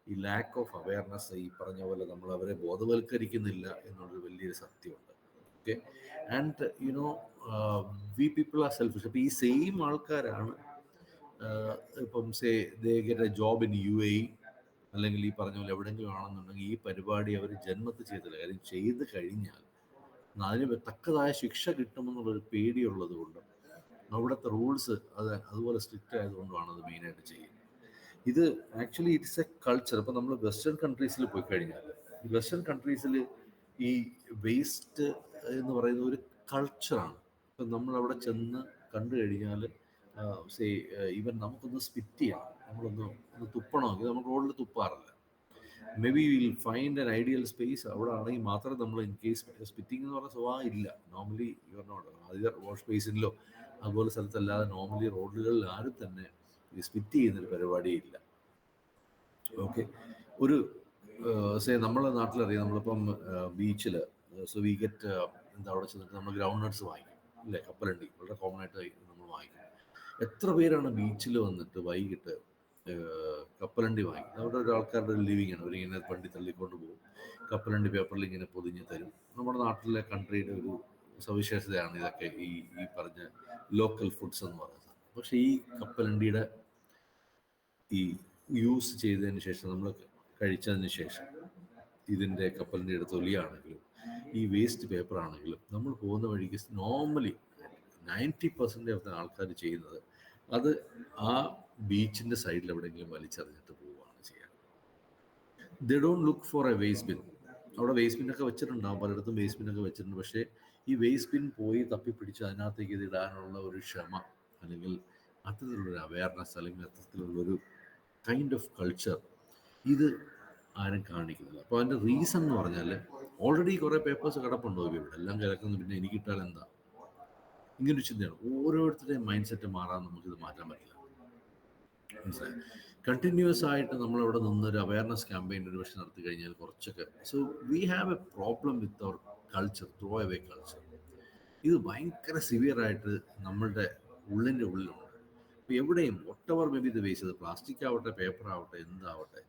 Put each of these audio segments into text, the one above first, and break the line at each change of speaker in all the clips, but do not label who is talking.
ഈ lack of awareness, ഈ പറഞ്ഞ പോലെ നമ്മൾ അവരെ ബോധവൽക്കരിക്കുന്നില്ല എന്നുള്ളൊരു വലിയൊരു സത്യമുണ്ട്. Okay, and you know we people are selfish. അപ്പോൾ ഈ സെയിം ആൾക്കാരാണ് ഇപ്പം say they get a job in UAE അല്ലെങ്കിൽ ഈ പറഞ്ഞ പോലെ എവിടെയെങ്കിലും ആണെന്നുണ്ടെങ്കിൽ ഈ പരിപാടി അവർ ജന്മത്ത് ചെയ്തില്ല. കാര്യം ചെയ്ത് കഴിഞ്ഞാൽ അതിന് തക്കതായ ശിക്ഷ കിട്ടുമെന്നുള്ളൊരു പേടിയുള്ളത് കൊണ്ടും അവിടുത്തെ റൂൾസ് അതുപോലെ സ്ട്രിക്റ്റ് ആയതുകൊണ്ടുമാണ് അത് മെയിനായിട്ട് ചെയ്യുന്നത്. ഇത് ആക്ച്വലി ഇറ്റ്സ് എ കൾച്ചർ. ഇപ്പം നമ്മൾ വെസ്റ്റേൺ കൺട്രീസിൽ പോയി കഴിഞ്ഞാൽ, ഈ വെസ്റ്റേൺ കൺട്രീസിൽ ഈ വേസ്റ്റ് എന്ന് പറയുന്ന ഒരു കൾച്ചറാണ്. ഇപ്പം നമ്മളവിടെ ചെന്ന് കണ്ടു കഴിഞ്ഞാൽ ഈവൻ നമുക്കൊന്ന് സ്പിറ്റ് ചെയ്യണം, ഒന്ന് തുപ്പണമെങ്കിൽ നമ്മൾ റോഡിൽ തുപ്പാറില്ല. Maybe will find an ideal space. അവിടെ ആണെങ്കിൽ മാത്രം നമ്മൾ ഇൻ കേസ് സ്പിറ്റിംഗ് എന്ന് പറഞ്ഞ സ്വഭാവം ഇല്ല. നോർമലി യു ആർ നോട്ട് അതിൽ വാഷ് ബേസിനിലോ അതുപോലെ സ്ഥലത്തല്ലാതെ നോർമലി റോഡുകളിൽ ആരും തന്നെ ഈ സ്പിറ്റ് ചെയ്യുന്നൊരു പരിപാടിയില്ല. ഓക്കെ, ഒരു നമ്മളെ നാട്ടിലറിയാം, നമ്മളിപ്പം ബീച്ചിൽ വി ഗെറ്റ് എന്താ അവിടെ ചെന്നിട്ട് നമ്മൾ ഗ്രൗണ്ട് നട്ട്സ് വാങ്ങിക്കും അല്ലേ, കപ്പലണ്ടി വളരെ കോമൺ ആയിട്ട് നമ്മൾ വാങ്ങിക്കും. എത്ര പേരാണ് ബീച്ചിൽ വന്നിട്ട് വൈകിട്ട് കപ്പലണ്ടി വാങ്ങിക്കുന്നത്? അവിടെ ഒരു ആൾക്കാരുടെ ഒരു ലിവിങ് ആണ്. അവരിങ്ങനെ വണ്ടി തള്ളിക്കൊണ്ട് പോകും, കപ്പലണ്ടി പേപ്പറിൽ ഇങ്ങനെ പൊതിഞ്ഞ് തരും. നമ്മുടെ നാട്ടിലെ കൺട്രിയുടെ ഒരു സവിശേഷതയാണ് ഇതൊക്കെ, ഈ പറഞ്ഞ ലോക്കൽ ഫുഡ്സ് എന്ന് പറയുന്നത്. പക്ഷേ ഈ കപ്പലണ്ടിയുടെ ഈ യൂസ് ചെയ്തതിന് ശേഷം, നമ്മൾ കഴിച്ചതിന് ശേഷം, ഇതിൻ്റെ കപ്പലിൻ്റെ തൊലിയാണെങ്കിലും ഈ വേസ്റ്റ് പേപ്പർ ആണെങ്കിലും നമ്മൾ പോകുന്ന വഴിക്ക് നോർമലി 90% ഓഫ് ആൾക്കാർ ചെയ്യുന്നത് അത് ആ ബീച്ചിൻ്റെ സൈഡിൽ എവിടെയെങ്കിലും വലിച്ചെറിഞ്ഞിട്ട് പോവുകയാണ് ചെയ്യുക. They don't look for A waste bin. അവിടെ വേസ്റ്റ് ബിന്നൊക്കെ വെച്ചിട്ടുണ്ടാകും, പലയിടത്തും വേസ്റ്റ് ബിന്നൊക്കെ വെച്ചിട്ടുണ്ട്. പക്ഷേ ഈ വേസ്റ്റ് ബിൻ പോയി തപ്പിപ്പിടിച്ച് അതിനകത്തേക്ക് ഇത് ഇടാനുള്ള ഒരു ക്ഷമ, അല്ലെങ്കിൽ അത്തരത്തിലുള്ളൊരു അവയർനെസ്, അല്ലെങ്കിൽ അത്തരത്തിലുള്ളൊരു കൈൻഡ് ഓഫ് കൾച്ചർ ഇത് ആരും കാണിക്കുന്നില്ല. അപ്പോൾ അതിൻ്റെ റീസൺ എന്ന് പറഞ്ഞാൽ ഓൾറെഡി കുറേ പേപ്പേഴ്സ് കിടപ്പുണ്ടോ ഇവിടെ, എല്ലാം കിടക്കുന്നു, പിന്നെ എനിക്കിട്ടാൽ എന്താ, ഇങ്ങനൊരു ചിന്തയാണ്. ഓരോരുത്തരുടെയും മൈൻഡ് സെറ്റ് മാറാൻ നമുക്കിത് മാറ്റാൻ പറ്റില്ല. മനസ്സിലായി? കണ്ടിന്യൂസ് ആയിട്ട് നമ്മളവിടെ നിന്നൊരു അവയർനെസ് ക്യാമ്പയിൻ ഒരു പക്ഷേ നടത്തി കഴിഞ്ഞാൽ കുറച്ചൊക്കെ. So we have a problem with our culture, throw away culture. ഇത് ഭയങ്കര സിവിയറായിട്ട് നമ്മളുടെ ഉള്ളിലുണ്ട്. ഇപ്പോൾ എവിടെയും ഒട്ടവർ മേ ബി ഇത് വേസ്റ്റ് ചെയ്ത്, പ്ലാസ്റ്റിക് ആവട്ടെ, പേപ്പർ ആവട്ടെ, എന്താവട്ടെ,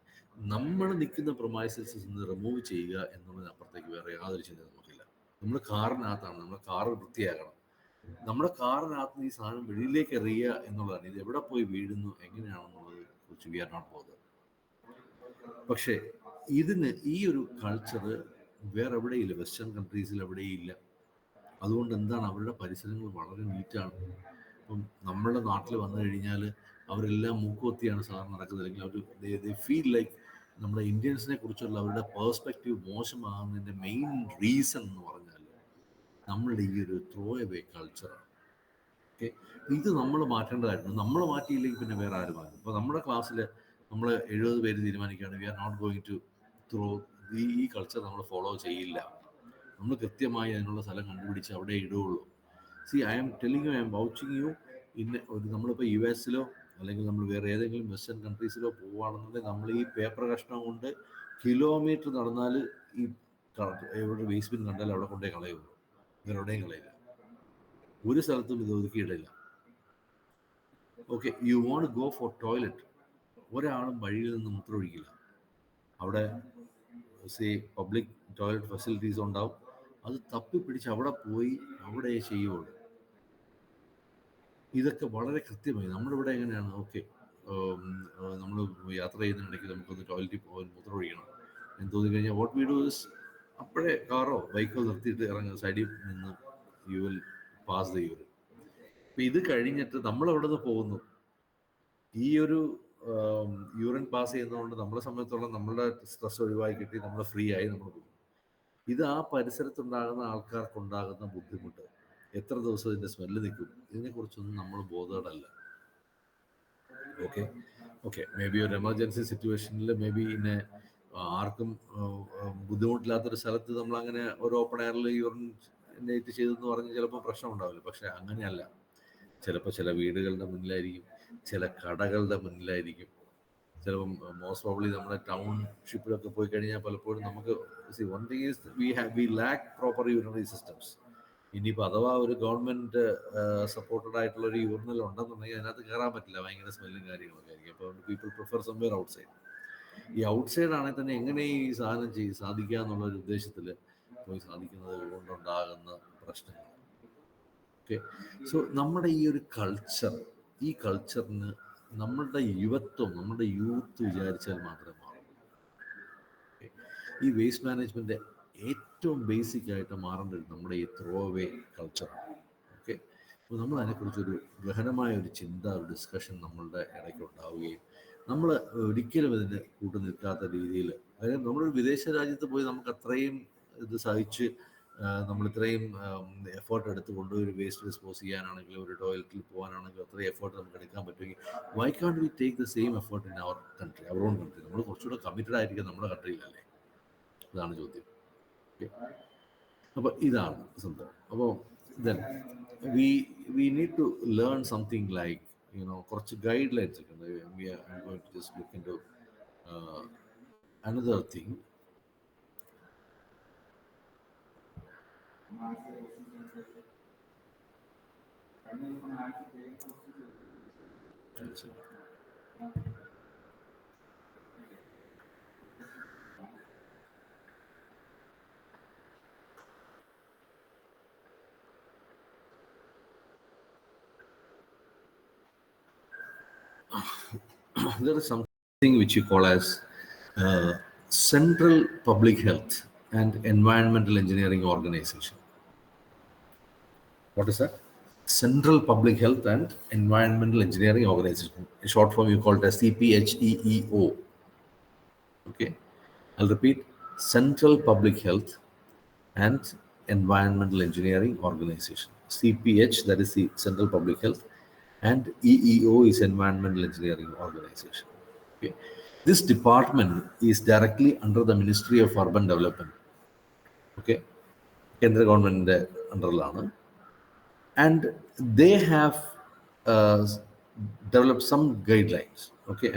നമ്മൾ നിൽക്കുന്ന പ്രൊമൈസസിൽ നിന്ന് റിമൂവ് ചെയ്യുക എന്നുള്ളതിനപ്പുറത്തേക്ക് വേറെ യാതൊരു ചിന്ത നമുക്കില്ല. നമ്മൾ കാറിനകത്താണ്, നമ്മുടെ കാറ് വൃത്തിയാകണം. നമ്മുടെ കാറിനകത്ത് ഈ സാധനം വെളിയിലേക്ക് എറിയുക എന്നുള്ളതാണ്. ഇത് എവിടെ പോയി വീഴുന്നു, എങ്ങനെയാണെന്നുള്ളത് കുറിച്ച് വി ആർ നോട്ട് ബോതേർഡ്. പക്ഷേ ഇതിന് ഈ ഒരു കൾച്ചർ വേറെ എവിടെയില്ല, വെസ്റ്റേൺ കൺട്രീസിൽ എവിടെയില്ല. അതുകൊണ്ട് എന്താണ്, അവരുടെ പരിസരങ്ങൾ വളരെ നീറ്റാണ്. ഇപ്പം നമ്മുടെ നാട്ടിൽ വന്നു കഴിഞ്ഞാൽ അവരെല്ലാം മൂക്കുവത്തിയാണ് സാധാരണ നടക്കുന്നത്. അല്ലെങ്കിൽ അവർ ഫീൽ ലൈക്ക് നമ്മുടെ ഇന്ത്യൻസിനെ കുറിച്ചുള്ള അവരുടെ പേഴ്സ്പെക്റ്റീവ് മോശമാകുന്നതിൻ്റെ മെയിൻ റീസൺ എന്ന് പറഞ്ഞാൽ നമ്മളുടെ ഈ ഒരു ത്രോ അവേ കൾച്ചറാണ്. ഓക്കെ, ഇത് നമ്മൾ മാറ്റേണ്ടതായിരുന്നു. നമ്മൾ മാറ്റിയില്ലെങ്കിൽ പിന്നെ വേറെ ആരും മാറ്റും. ഇപ്പോൾ നമ്മുടെ ക്ലാസ്സിൽ നമ്മൾ 70 പേര് തീരുമാനിക്കുകയാണ് we are not going to throw, ഈ കൾച്ചർ നമ്മൾ ഫോളോ ചെയ്യില്ല. നമ്മൾ കൃത്യമായി അതിനുള്ള സ്ഥലം കണ്ടുപിടിച്ച് അവിടെ ഇടുകയുള്ളൂ. I am telling you, I am vouching you. നമ്മളിപ്പോൾ US അല്ലെങ്കിൽ നമ്മൾ വേറെ ഏതെങ്കിലും വെസ്റ്റേൺ കൺട്രീസിലോ പോവുകയാണെന്നുണ്ടെങ്കിൽ നമ്മൾ ഈ പേപ്പർ കഷ്ണം കൊണ്ട് കിലോമീറ്റർ നടന്നാൽ ഈ എവിടെ വേസ്റ്റ് ബിൻ കണ്ടാൽ അവിടെ കൊണ്ടേ കളയുള്ളൂ, വേറെ എവിടെയും കളയില്ല. ഒരു സ്ഥലത്തും ഇത് ഒതുക്കിയിടില്ല. Okay, you won't go for toilet, ഒരാളും വഴിയിൽ നിന്ന് മൂത്രമൊഴിക്കില്ല. അവിടെ പബ്ലിക് ടോയ്ലറ്റ് ഫെസിലിറ്റീസ് ഉണ്ടാവും, അത് തപ്പിപ്പിടിച്ച് അവിടെ പോയി അവിടെ ചെയ്യുള്ളൂ. ഇതൊക്കെ വളരെ കൃത്യമായി. നമ്മളിവിടെ എങ്ങനെയാണ്, ഓക്കെ നമ്മൾ യാത്ര ചെയ്യുന്നതിനിടയ്ക്ക് നമുക്കൊന്ന് ടോയ്ലറ്റിൽ പോകാൻ മൂത്രമൊഴിക്കണം എന്ന് തോന്നി കഴിഞ്ഞാൽ വാട്ട് വി ഡു ഇസ് അപ്പോഴേ കാറോ ബൈക്കോ നിർത്തിയിട്ട് ഇറങ്ങുന്ന സൈഡിൽ നിന്ന് you will pass the urine. അപ്പം ഇത് കഴിഞ്ഞിട്ട് നമ്മളവിടെ നിന്ന് പോകുന്നു, ഈ ഒരു യൂറിൻ പാസ് ചെയ്യുന്നതുകൊണ്ട് നമ്മളെ സംബന്ധിച്ചോളം നമ്മളുടെ സ്ട്രെസ് ഒഴിവാക്കി കിട്ടി, നമ്മൾ ഫ്രീ ആയി നമ്മൾ പോകും. ഇത് ആ പരിസരത്തുണ്ടാകുന്ന ആൾക്കാർക്കുണ്ടാകുന്ന ബുദ്ധിമുട്ട്, എത്ര ദിവസം ഇതിൻ്റെ സ്മെല്ല് നിൽക്കും, ഇതിനെക്കുറിച്ചൊന്നും നമ്മൾ ബോധേഡല്ല. ഓക്കെ മേ ബി ഒരു എമർജൻസി സിറ്റുവേഷനിൽ മേ ബി ആർക്കും ബുദ്ധിമുട്ടില്ലാത്തൊരു സ്ഥലത്ത് നമ്മളങ്ങനെ ഒരു ഓപ്പൺ എയറിൽ യൂറിനേറ്റ് ചെയ്തെന്ന് പറഞ്ഞ് ചിലപ്പോൾ പ്രശ്നം ഉണ്ടാവില്ല. പക്ഷെ അങ്ങനെയല്ല. ചിലപ്പോൾ ചില വീടുകളുടെ മുന്നിലായിരിക്കും, ചില കടകളുടെ മുന്നിലായിരിക്കും, ചിലപ്പം മോസ്റ്റ് പ്രോബ്ലി നമ്മുടെ ടൗൺഷിപ്പിലൊക്കെ പോയി കഴിഞ്ഞാൽ പലപ്പോഴും നമുക്ക് one thing is V lakh proper urinary systems. ഇനിയിപ്പോൾ അഥവാ ഒരു ഗവൺമെൻറ് സപ്പോർട്ടഡ് ആയിട്ടുള്ള ഒരു യൂറിനൽ ഉണ്ടെന്നുണ്ടെങ്കിൽ അതിനകത്ത് കയറാൻ പറ്റില്ല, ഭയങ്കര സ്മെല്ലും കാര്യങ്ങളൊക്കെ ആയിരിക്കും. അപ്പോൾ people prefer somewhere out side. ഈ ഔട്ട് സൈഡ് ആണെങ്കിൽ തന്നെ എങ്ങനെ ഈ സാധനം സാധിക്കുക എന്നുള്ള ഒരു ഉദ്ദേശത്തിൽ പോയി സാധിക്കുന്നത് കൊണ്ടുണ്ടാകുന്ന പ്രശ്നങ്ങൾ. ഓക്കെ, സോ നമ്മുടെ ഈ ഒരു കൾച്ചർ, ഈ കൾച്ചറിന് നമ്മളുടെ യുവത്വം, നമ്മുടെ യൂത്ത് വിചാരിച്ചാൽ മാത്രമേ മാറും. ഈ വേസ്റ്റ് മാനേജ്മെന്റ് ഏറ്റവും ബേസിക് ആയിട്ട് മാറേണ്ടത് നമ്മുടെ ഈ ത്രോ അവേ കൾച്ചറാണ്. ഓക്കെ, അപ്പോൾ നമ്മൾ അതിനെക്കുറിച്ചൊരു ഗഹനമായ ഒരു ചിന്ത, ഒരു ഡിസ്കഷൻ നമ്മളുടെ ഇടയ്ക്ക് ഉണ്ടാവുകയും നമ്മൾ ഒരിക്കലും ഇതിന് കൂട്ടു നിൽക്കാത്ത രീതിയിൽ, അതായത് നമ്മളൊരു വിദേശ രാജ്യത്ത് പോയി നമുക്ക് അത്രയും ഇത് സഹിച്ച് നമ്മൾ ഇത്രയും എഫേർട്ട് എടുത്ത് കൊണ്ടുപോയി ഒരു വേസ്റ്റ് ഡിസ്പോസ് ചെയ്യാനാണെങ്കിലും ഒരു ടോയ്ലറ്റിൽ പോകാനാണെങ്കിലും അത്രയും എഫേർട്ട് നമുക്ക് എടുക്കാൻ പറ്റുമെങ്കിൽ why can't we take the same effort in our country, our own country? നമ്മൾ കുറച്ചുകൂടെ കമ്മിറ്റഡ് ആയിരിക്കും നമ്മുടെ കൺട്രിയിലല്ലേ? ഇതാണ് ചോദ്യം. അപ്പോൾ ഇതാണ് സംഭവം. അപ്പോൾ then we need to learn something like, കുറച്ച് ഗൈഡ് ലൈൻസ് ഒക്കെ ഉണ്ട്. I'm going to just look into another thing. There is something which you call as Central Public Health and Environmental Engineering Organization. What is that? Central Public Health and Environmental Engineering Organization. In short form, you call it as CPHEEO. Okay, I'll repeat: Central Public Health and Environmental Engineering Organization. CPH, that is the Central Public Health, and EEO is Environmental Engineering Organization. Okay, this department is directly under the Ministry of Urban Development. Okay, Kendra government under, and they have developed some guidelines. Okay,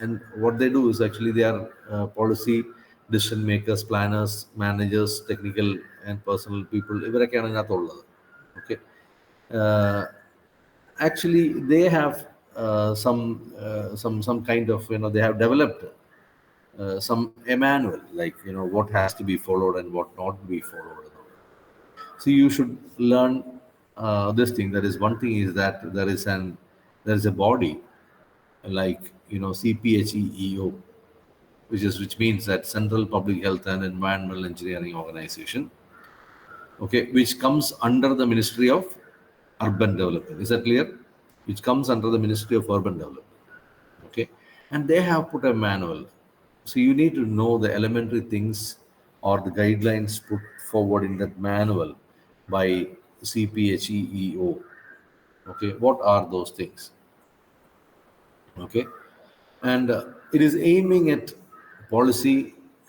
and what they do is actually they are policy decision makers, planners, managers, technical and personal people. ഇവരൊക്കെയാണ് ഇതിനകത്തുള്ളത്. Okay, actually they have some kind of, they have developed some manual, like, what has to be followed and what not to be followed. So you should learn this thing. That is one thing, is that there is a body like, CPHEEO, which means that Central Public Health and Environmental Engineering Organization. Okay, which comes under the Ministry of Urban Development. Is that clear? Which comes under the Ministry of Urban Development. Okay, and they have put a manual. So you need to know the elementary things or the guidelines put forward in that manual by CPHEEO. Okay, what are those things? Okay, and it is aiming at policy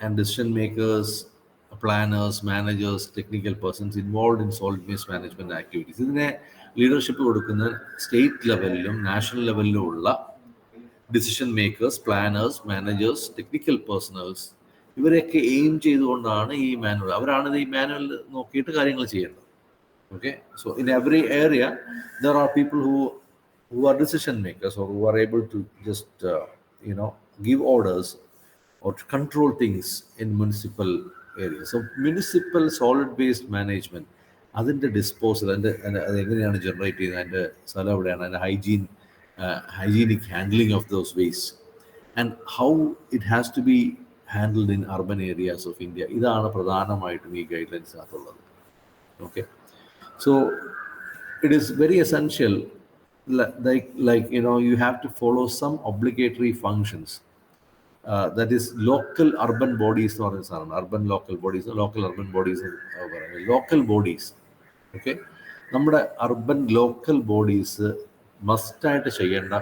and decision makers, planners, managers, technical persons involved in solid waste management activities. ഇതിനെ leadership കൊടുക്കുന്ന state ലെവലിലും national ലെവലിലും ഉള്ള decision makers, planners, managers, technical personnels, ഇവരെയൊക്കെ aim ചെയ്തുകൊണ്ടാണ് ഈ manual. അവരാണ് ഈ manual നോക്കിയിട്ട് കാര്യങ്ങൾ ചെയ്യേണ്ടത്. Okay, so in every area there are people who are decision makers, or who are able to just give orders or to control things in municipal areas. So municipal solid waste management, അതിൻ്റെ disposal, അത് എങ്ങനെയാണ് generate ചെയ്യുന്നത്, അതിൻ്റെ സ്ഥലം എവിടെയാണ്, അതിൻ്റെ hygienic handling of those waste, and how it has to be handled in urban areas of India. ഇതാണ് പ്രധാനമായിട്ടും ഈ ഗൈഡ് ലൈൻസിനകത്തുള്ളത്. Okay, so it is very essential, like you have to follow some obligatory functions. That is local urban bodies എന്ന് പറയുന്ന സാധനം. urban local bodies, local urban bodies, local bodies. Okay, നമ്മുടെ urban local bodies മസ്റ്റായിട്ട് ചെയ്യേണ്ട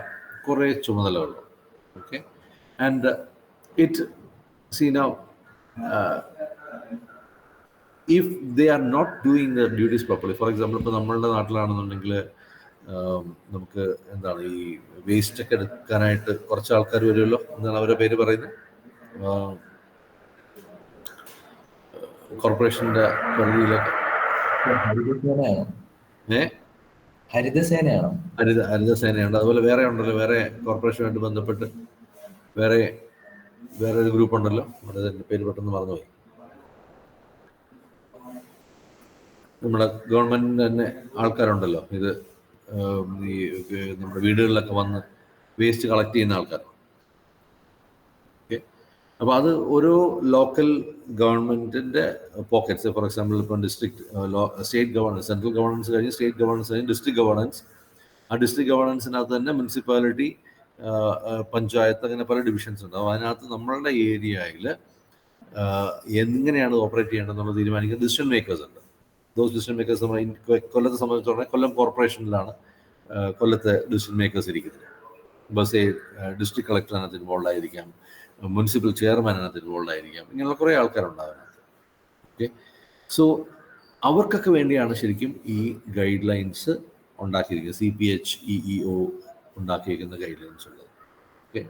കുറേ ചുമതലകൾ. Okay, and it if they are not doing their duties properly, for example, ഇപ്പോൾ നമ്മളുടെ നാട്ടിലാണെന്നുണ്ടെങ്കിൽ നമുക്ക് എന്താണ്, ഈ വേസ്റ്റ് ഒക്കെ എടുക്കാനായിട്ട് കുറച്ച് ആൾക്കാർ വരുമല്ലോ, എന്താണ് അവരുടെ പേര് പറയുന്നത്, കോർപ്പറേഷൻ്റെ പരിധിയിലൊക്കെ ഹരിതസേനയുണ്ട്. അതുപോലെ വേറെ ഉണ്ടല്ലോ, വേറെ കോർപ്പറേഷനുമായിട്ട് ബന്ധപ്പെട്ട് വേറെ വേറൊരു ഗ്രൂപ്പ് ഉണ്ടല്ലോ, അത് പേര് പെട്ടെന്ന് മറന്നുപോയി. നമ്മുടെ ഗവൺമെൻറ്റിൻ്റെ തന്നെ ആൾക്കാരുണ്ടല്ലോ, ഇത് ഈ നമ്മുടെ വീടുകളിലൊക്കെ വന്ന് വേസ്റ്റ് കളക്ട് ചെയ്യുന്ന ആൾക്കാർ. ഓക്കെ, അപ്പോൾ അത് ഓരോ ലോക്കൽ ഗവൺമെൻറ്റിൻ്റെ പോക്കറ്റ്സ്. ഫോർ എക്സാമ്പിൾ ഇപ്പം district state governance, central governance കഴിഞ്ഞ് സ്റ്റേറ്റ് ഗവർണൻസ് കഴിഞ്ഞ് ഡിസ്ട്രിക്ട് ഗവർണൻസ്. ആ ഡിസ്ട്രിക്ട് ഗവർണൻസിനകത്ത് തന്നെ മുനിസിപ്പാലിറ്റി, പഞ്ചായത്ത്, അങ്ങനെ പല ഡിവിഷൻസ് ഉണ്ട്. അപ്പോൾ അതിനകത്ത് നമ്മളുടെ ഏരിയയിൽ എങ്ങനെയാണ് ഓപ്പറേറ്റ് ചെയ്യേണ്ടതെന്നുള്ളത് തീരുമാനിക്കുന്ന ഡിസിഷൻ മേക്കേഴ്സ് ഉണ്ട്. ദോസ് ഡിസിഷൻ മേക്കേഴ്സ് നമ്മൾ കൊല്ലത്തെ സംബന്ധിച്ചിടത്തോളം കൊല്ലം കോർപ്പറേഷനിലാണ് കൊല്ലത്തെ ഡിസിഷൻ മേക്കേഴ്സ് ഇരിക്കുന്നത്. ബസ് ഡിസ്ട്രിക്ട് കളക്ടർ അതിനകത്ത് ഇൻവോൾവ് ആയിരിക്കാം, മുനിസിപ്പൽ ചെയർമാൻ അതിനകത്ത് ഇൻവോൾവ് ആയിരിക്കാം, ഇങ്ങനെയുള്ള കുറേ ആൾക്കാരുണ്ടാകും. ഓക്കെ, സോ അവർക്കൊക്കെ വേണ്ടിയാണ് ശരിക്കും ഈ ഗൈഡ് ലൈൻസ് ഉണ്ടാക്കിയിരിക്കുന്നത്, CPHEEO ഉണ്ടാക്കിയിരിക്കുന്ന ഗൈഡ് ലൈൻസ് ഉള്ളത്. ഓക്കെ,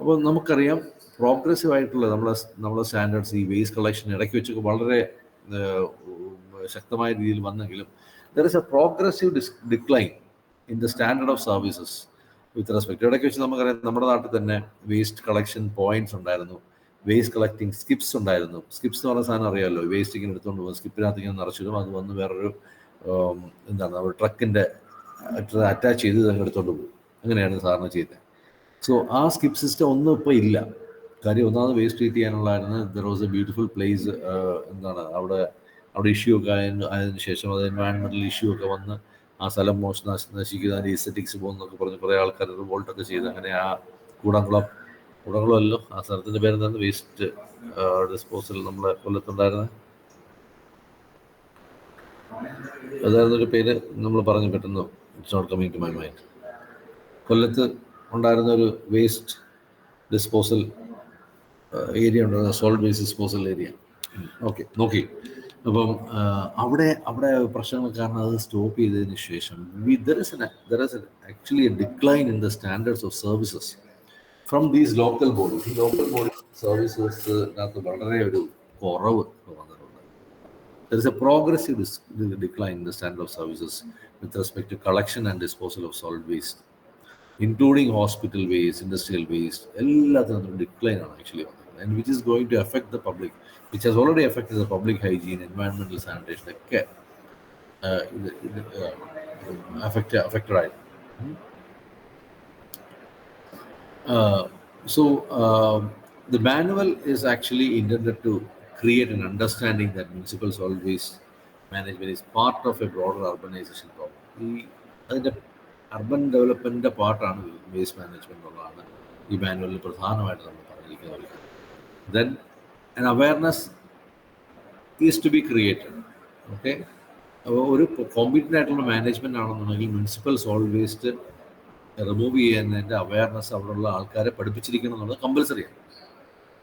അപ്പോൾ നമുക്കറിയാം പ്രോഗ്രസീവ് ആയിട്ടുള്ള നമ്മളെ സ്റ്റാൻഡേർഡ്സ് ഈ വേസ്റ്റ് കളക്ഷൻ ഇടയ്ക്ക് വെച്ചൊക്കെ വളരെ ശക്തമായ രീതിയിൽ വന്നെങ്കിലും there is A progressive decline in the standard of services with respect. ഇടയ്ക്ക് വെച്ച് നമുക്കറിയാം നമ്മുടെ നാട്ടിൽ തന്നെ വേസ്റ്റ് കളക്ഷൻ പോയിന്റ്സ് ഉണ്ടായിരുന്നു, വേസ്റ്റ് കളക്ടിങ് സ്കിപ്സ് ഉണ്ടായിരുന്നു. സ്കിപ്സ് എന്ന് പറഞ്ഞ സാധനം അറിയാമല്ലോ, വേസ്റ്റ് ഇങ്ങനെ എടുത്തുകൊണ്ട് പോകും, സ്കിപ്പിനകത്ത് ഇങ്ങനെ നിറച്ചിടും, അത് വന്ന് വേറൊരു എന്താണ് ട്രക്കിൻ്റെ അറ്റാച്ച് ചെയ്ത് ഇതങ്ങ് എടുത്തുകൊണ്ട് പോകും. അങ്ങനെയാണ് സാധാരണ ചെയ്യുന്നത്. സോ ആ സ്കിപ്പ് സിസ്റ്റം ഒന്നും ഇപ്പോൾ ഇല്ല. കാര്യം ഒന്നാമത് വേസ്റ്റ് ട്രീറ്റ് ചെയ്യാനുള്ളതായിരുന്നു. There was a beautiful place, എന്താണ് അവിടെ ഇഷ്യൂ ഒക്കെ അതിന് ശേഷം അത് എൻവയൺമെൻറ്റൽ ഇഷ്യൂ ഒക്കെ വന്ന് ആ സ്ഥലം നശിക്കുക, അതിൻ്റെ ഇസ്തറ്റിക്സ് പോകുന്നൊക്കെ പറഞ്ഞ് കുറേ ആൾക്കാർ റിവോൾട്ടൊക്കെ ചെയ്ത് അങ്ങനെ ആ കൂടംകുളമല്ലോ ആ സ്ഥലത്തിൻ്റെ പേരെന്താണ്, വേസ്റ്റ് ഡിസ്പോസൽ നമ്മളെ കൊല്ലത്തുണ്ടായിരുന്നത്, അതായിരുന്നൊരു പേര് നമ്മൾ പറഞ്ഞു പെട്ടെന്ന്, it's not coming to my mind. കൊല്ലത്ത് ഉണ്ടായിരുന്ന ഒരു വേസ്റ്റ് ഡിസ്പോസൽ ഏരിയ ഉണ്ടായിരുന്ന, solid waste disposal area. Okay, നോക്കി. അപ്പം അവിടെ പ്രശ്നങ്ങൾ കാരണം അത് സ്റ്റോപ്പ് ചെയ്തതിന് ശേഷം there is actually a decline in the standards of services from these local bodies. ഈ ലോക്കൽ ബോഡി സർവീസസിനകത്ത് വളരെ ഒരു കുറവ് വന്നിട്ടുണ്ട്. There is a progressive decline in the standard of services with respect to collection and disposal of solid waste, including hospital waste, industrial waste. എല്ലാത്തിനും decline ആണ് actually വന്നത്, and which is going to affect the public, which has already affected the public hygiene, environmental sanitation ഒക്കെ affected ആയി. So the manual is actually intended to create an understanding that municipal solid waste management is part of a broader urbanization problem. ഈ അതിൻ്റെ urban ഡെവലപ്മെൻറ്റിൻ്റെ പാർട്ടാണ് waste management എന്നുള്ളതാണ് ഈ മാനുവലിൽ പ്രധാനമായിട്ട് നമ്മൾ പറഞ്ഞിരിക്കുന്നത്. Then an awareness is to be created. Okay, അപ്പോൾ ഒരു കോമ്പീറ്റൻ്റ് ആയിട്ടുള്ള മാനേജ്മെൻ്റ് ആണെന്നുണ്ടെങ്കിൽ മുനിസിപ്പൽ സോൾഡ് വേസ്റ്റ് റിമൂവ് ചെയ്യുന്നതിൻ്റെ അവയർനെസ് അവിടെയുള്ള ആൾക്കാരെ പഠിപ്പിച്ചിരിക്കണം എന്നുള്ളത് കമ്പൽസറിയാണ്.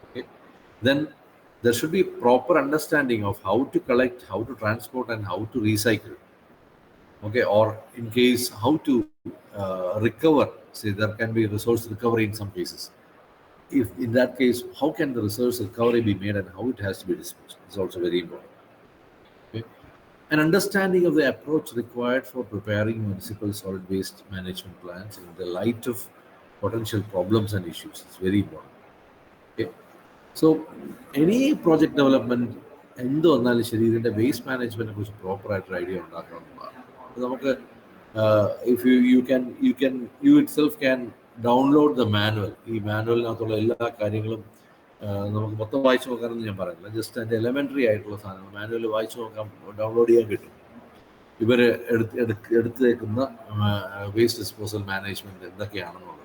Okay, then there should be proper understanding of how to collect, how to transport and how to recycle. Okay, or in case how to recover. Say there can be resource recovery in some cases. If in that case, how can the resource recovery be made and how it has to be disposed is also very important. Okay, an understanding of the approach required for preparing municipal solid waste management plans in the light of potential problems and issues is very important. Okay, so any project development എന്ത് വന്നാലും ശരി ഇതിൻ്റെ waste മാനേജ്മെൻറ്റിനെ കുറിച്ച് പ്രോപ്പറായിട്ടൊരു idea ഉണ്ടാക്കണമെന്നുള്ളതാണ്. നമുക്ക് if you itself can download the manual. ഈ മാനുവലിനകത്തുള്ള എല്ലാ കാര്യങ്ങളും നമുക്ക് മൊത്തം വായിച്ചു നോക്കാനൊന്നും ഞാൻ പറയുന്നില്ല, ജസ്റ്റ് അതിൻ്റെ എലമെൻ്ററി ആയിട്ടുള്ള സാധനങ്ങൾ മാനുവൽ വായിച്ചു നോക്കാൻ, ഡൗൺലോഡ് ചെയ്യാൻ കിട്ടും. ഇവർ എടുത്തേക്കുന്ന വേസ്റ്റ് ഡിസ്പോസൽ മാനേജ്മെൻറ്റ് എന്തൊക്കെയാണെന്നുള്ളത്,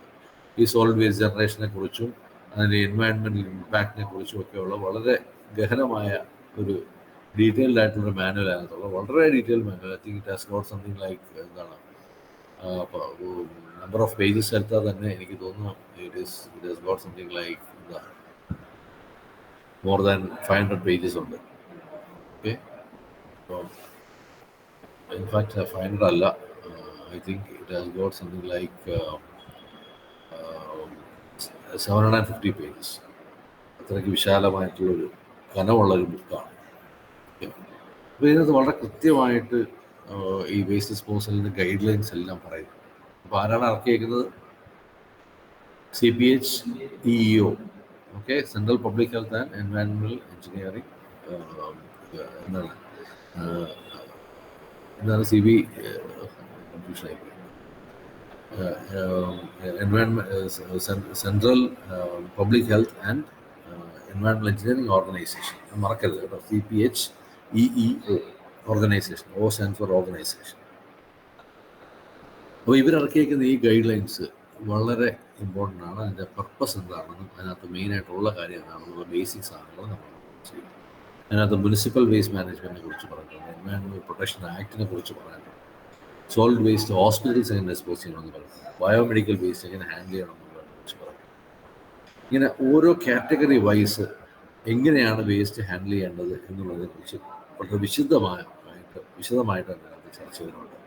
ഈ സോളിഡ് വേസ്റ്റ് ജനറേഷനെ കുറിച്ചും അതിൻ്റെ എൻവയൺമെൻറ്റൽ ഇമ്പാക്റ്റിനെ കുറിച്ചും ഒക്കെയുള്ള വളരെ ഗഹനമായ ഒരു ഡീറ്റെയിൽഡ് ആയിട്ടുള്ളൊരു മാനുവൽ അതിനകത്തുള്ള, വളരെ detailed manual. I think it has got something like എന്താണ് നമ്പർ ഓഫ് പേജസ് എടുത്താൽ തന്നെ എനിക്ക് തോന്നുന്നു it has got something like more than 500 pages ഉണ്ട്. ഓക്കെ, അപ്പോൾ ഇൻഫാക്ട് 500 അല്ല, I think it has got something like 750 pages. അത്രയ്ക്ക് വിശാലമായിട്ടുള്ളൊരു കനമുള്ളൊരു ബുക്കാണ്. അപ്പോൾ ഇതിനകത്ത് വളരെ കൃത്യമായിട്ട് ഈ വേസ്റ്റ് ഡിസ്പോസലിൻ്റെ ഗൈഡ് ലൈൻസ് എല്ലാം പറയുന്നു. അപ്പോൾ ആരാണ് ഇറക്കിയേക്കുന്നത്? CPHEEO okay, central public health and എൻവയൺമെന്റൽ എഞ്ചിനീയറിംഗ് എന്താണ് എന്താണ് CB കൺഫ്യൂഷനായി സെൻട്രൽ പബ്ലിക് ഹെൽത്ത് ആൻഡ് എൻവയൺമെന്റൽ എഞ്ചിനീയറിംഗ് ഓർഗനൈസേഷൻ മറക്കരുത് കേട്ടോ, CPHEEO organisation. O stand for organisation. അപ്പോൾ ഇവരിറക്കിയിരിക്കുന്ന ഈ ഗൈഡ് ലൈൻസ് വളരെ ഇമ്പോർട്ടൻ്റ് ആണ്. അതിൻ്റെ പർപ്പസ് എന്താണെന്നും അതിനകത്ത് മെയിനായിട്ടുള്ള കാര്യം എന്താണെന്നുള്ള ബേസിക് സാധനങ്ങൾ നമ്മൾ ചെയ്യും. അതിനകത്ത് മുനിസിപ്പൽ വേസ്റ്റ് മാനേജ്മെൻറ്റിനെ കുറിച്ച് പറഞ്ഞിട്ടുണ്ട്, എൻവയൺമെൻറ്റൽ പ്രൊട്ടക്ഷൻ ആക്ടിനെ കുറിച്ച് പറഞ്ഞിട്ടുണ്ട്, സോളിഡ് വേസ്റ്റ് ഹോസ്പിറ്റൽസ് എങ്ങനെ ഡിസ്പോസ് ചെയ്യണമെന്ന് പറയുന്നത്, ബയോമെഡിക്കൽ വേസ്റ്റ് എങ്ങനെ ഹാൻഡിൽ ചെയ്യണമെന്നുള്ളതിനെ കുറിച്ച് പറയുന്നത്. ഇങ്ങനെ ഓരോ കാറ്റഗറി വൈസ് എങ്ങനെയാണ് വേസ്റ്റ് ഹാൻഡിൽ ചെയ്യേണ്ടത് എന്നുള്ളതിനെക്കുറിച്ച് വളരെ വിശദമായിട്ട് അതിനകത്ത് ചർച്ച ചെയ്യുന്നുണ്ട്.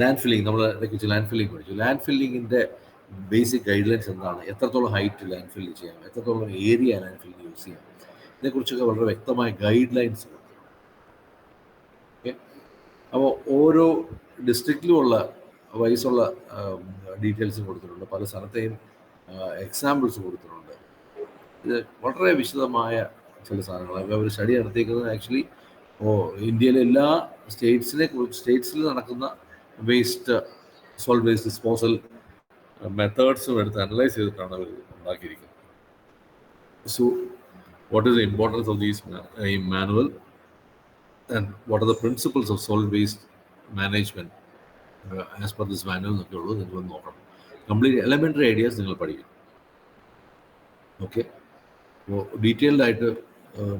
ലാൻഡ് ഫില്ലിംഗ്, നമ്മൾ ഇടയ്ക്ക് ലാൻഡ് ഫില്ലിംഗ് പഠിച്ചു. ലാൻഡ് ഫില്ലിങ്ങിൻ്റെ ബേസിക് ഗൈഡ് ലൈൻസ് എന്താണ്, എത്രത്തോളം ഹൈറ്റ് ലാൻഡ് ഫില്ല് ചെയ്യാം, എത്രത്തോളം ഏരിയ ലാൻഡ് ഫില്ലിംഗ് യൂസ് ചെയ്യാം, ഇതിനെക്കുറിച്ചൊക്കെ വളരെ വ്യക്തമായ ഗൈഡ് ലൈൻസ് കൊടുക്കും. ഓക്കെ, അപ്പോൾ ഓരോ ഡിസ്ട്രിക്റ്റിലുമുള്ള വയസ്സുള്ള ഡീറ്റെയിൽസും കൊടുത്തിട്ടുണ്ട്, പല സ്ഥലത്തെയും എക്സാമ്പിൾസ് കൊടുത്തിട്ടുണ്ട്. ഇത് വളരെ വിശദമായ ചില സാധനങ്ങൾ. അവർ സ്റ്റഡി നടത്തിയിരിക്കുന്നത് ആക്ച്വലി ഇന്ത്യയിലെ എല്ലാ സ്റ്റേറ്റ്സിൽ നടക്കുന്ന വേസ്റ്റ് സോൾഡ് വേസ്റ്റ് ഡിസ്പോസൽ മെത്തേഡ്സും എടുത്ത് അനലൈസ് ചെയ്തിട്ടാണ് അവർ ഉണ്ടാക്കിയിരിക്കുന്നത്. So what is the importance of these manual and what are the principles of solid waste management as per this manual എന്നൊക്കെ ഉള്ളൂ. നിങ്ങൾ നോക്കണം. കംപ്ലീറ്റ് എലമെൻ്ററി ഐഡിയാസ് നിങ്ങൾ പഠിക്കും. ഓക്കെ, അപ്പോൾ ഡീറ്റെയിൽഡ് ആയിട്ട്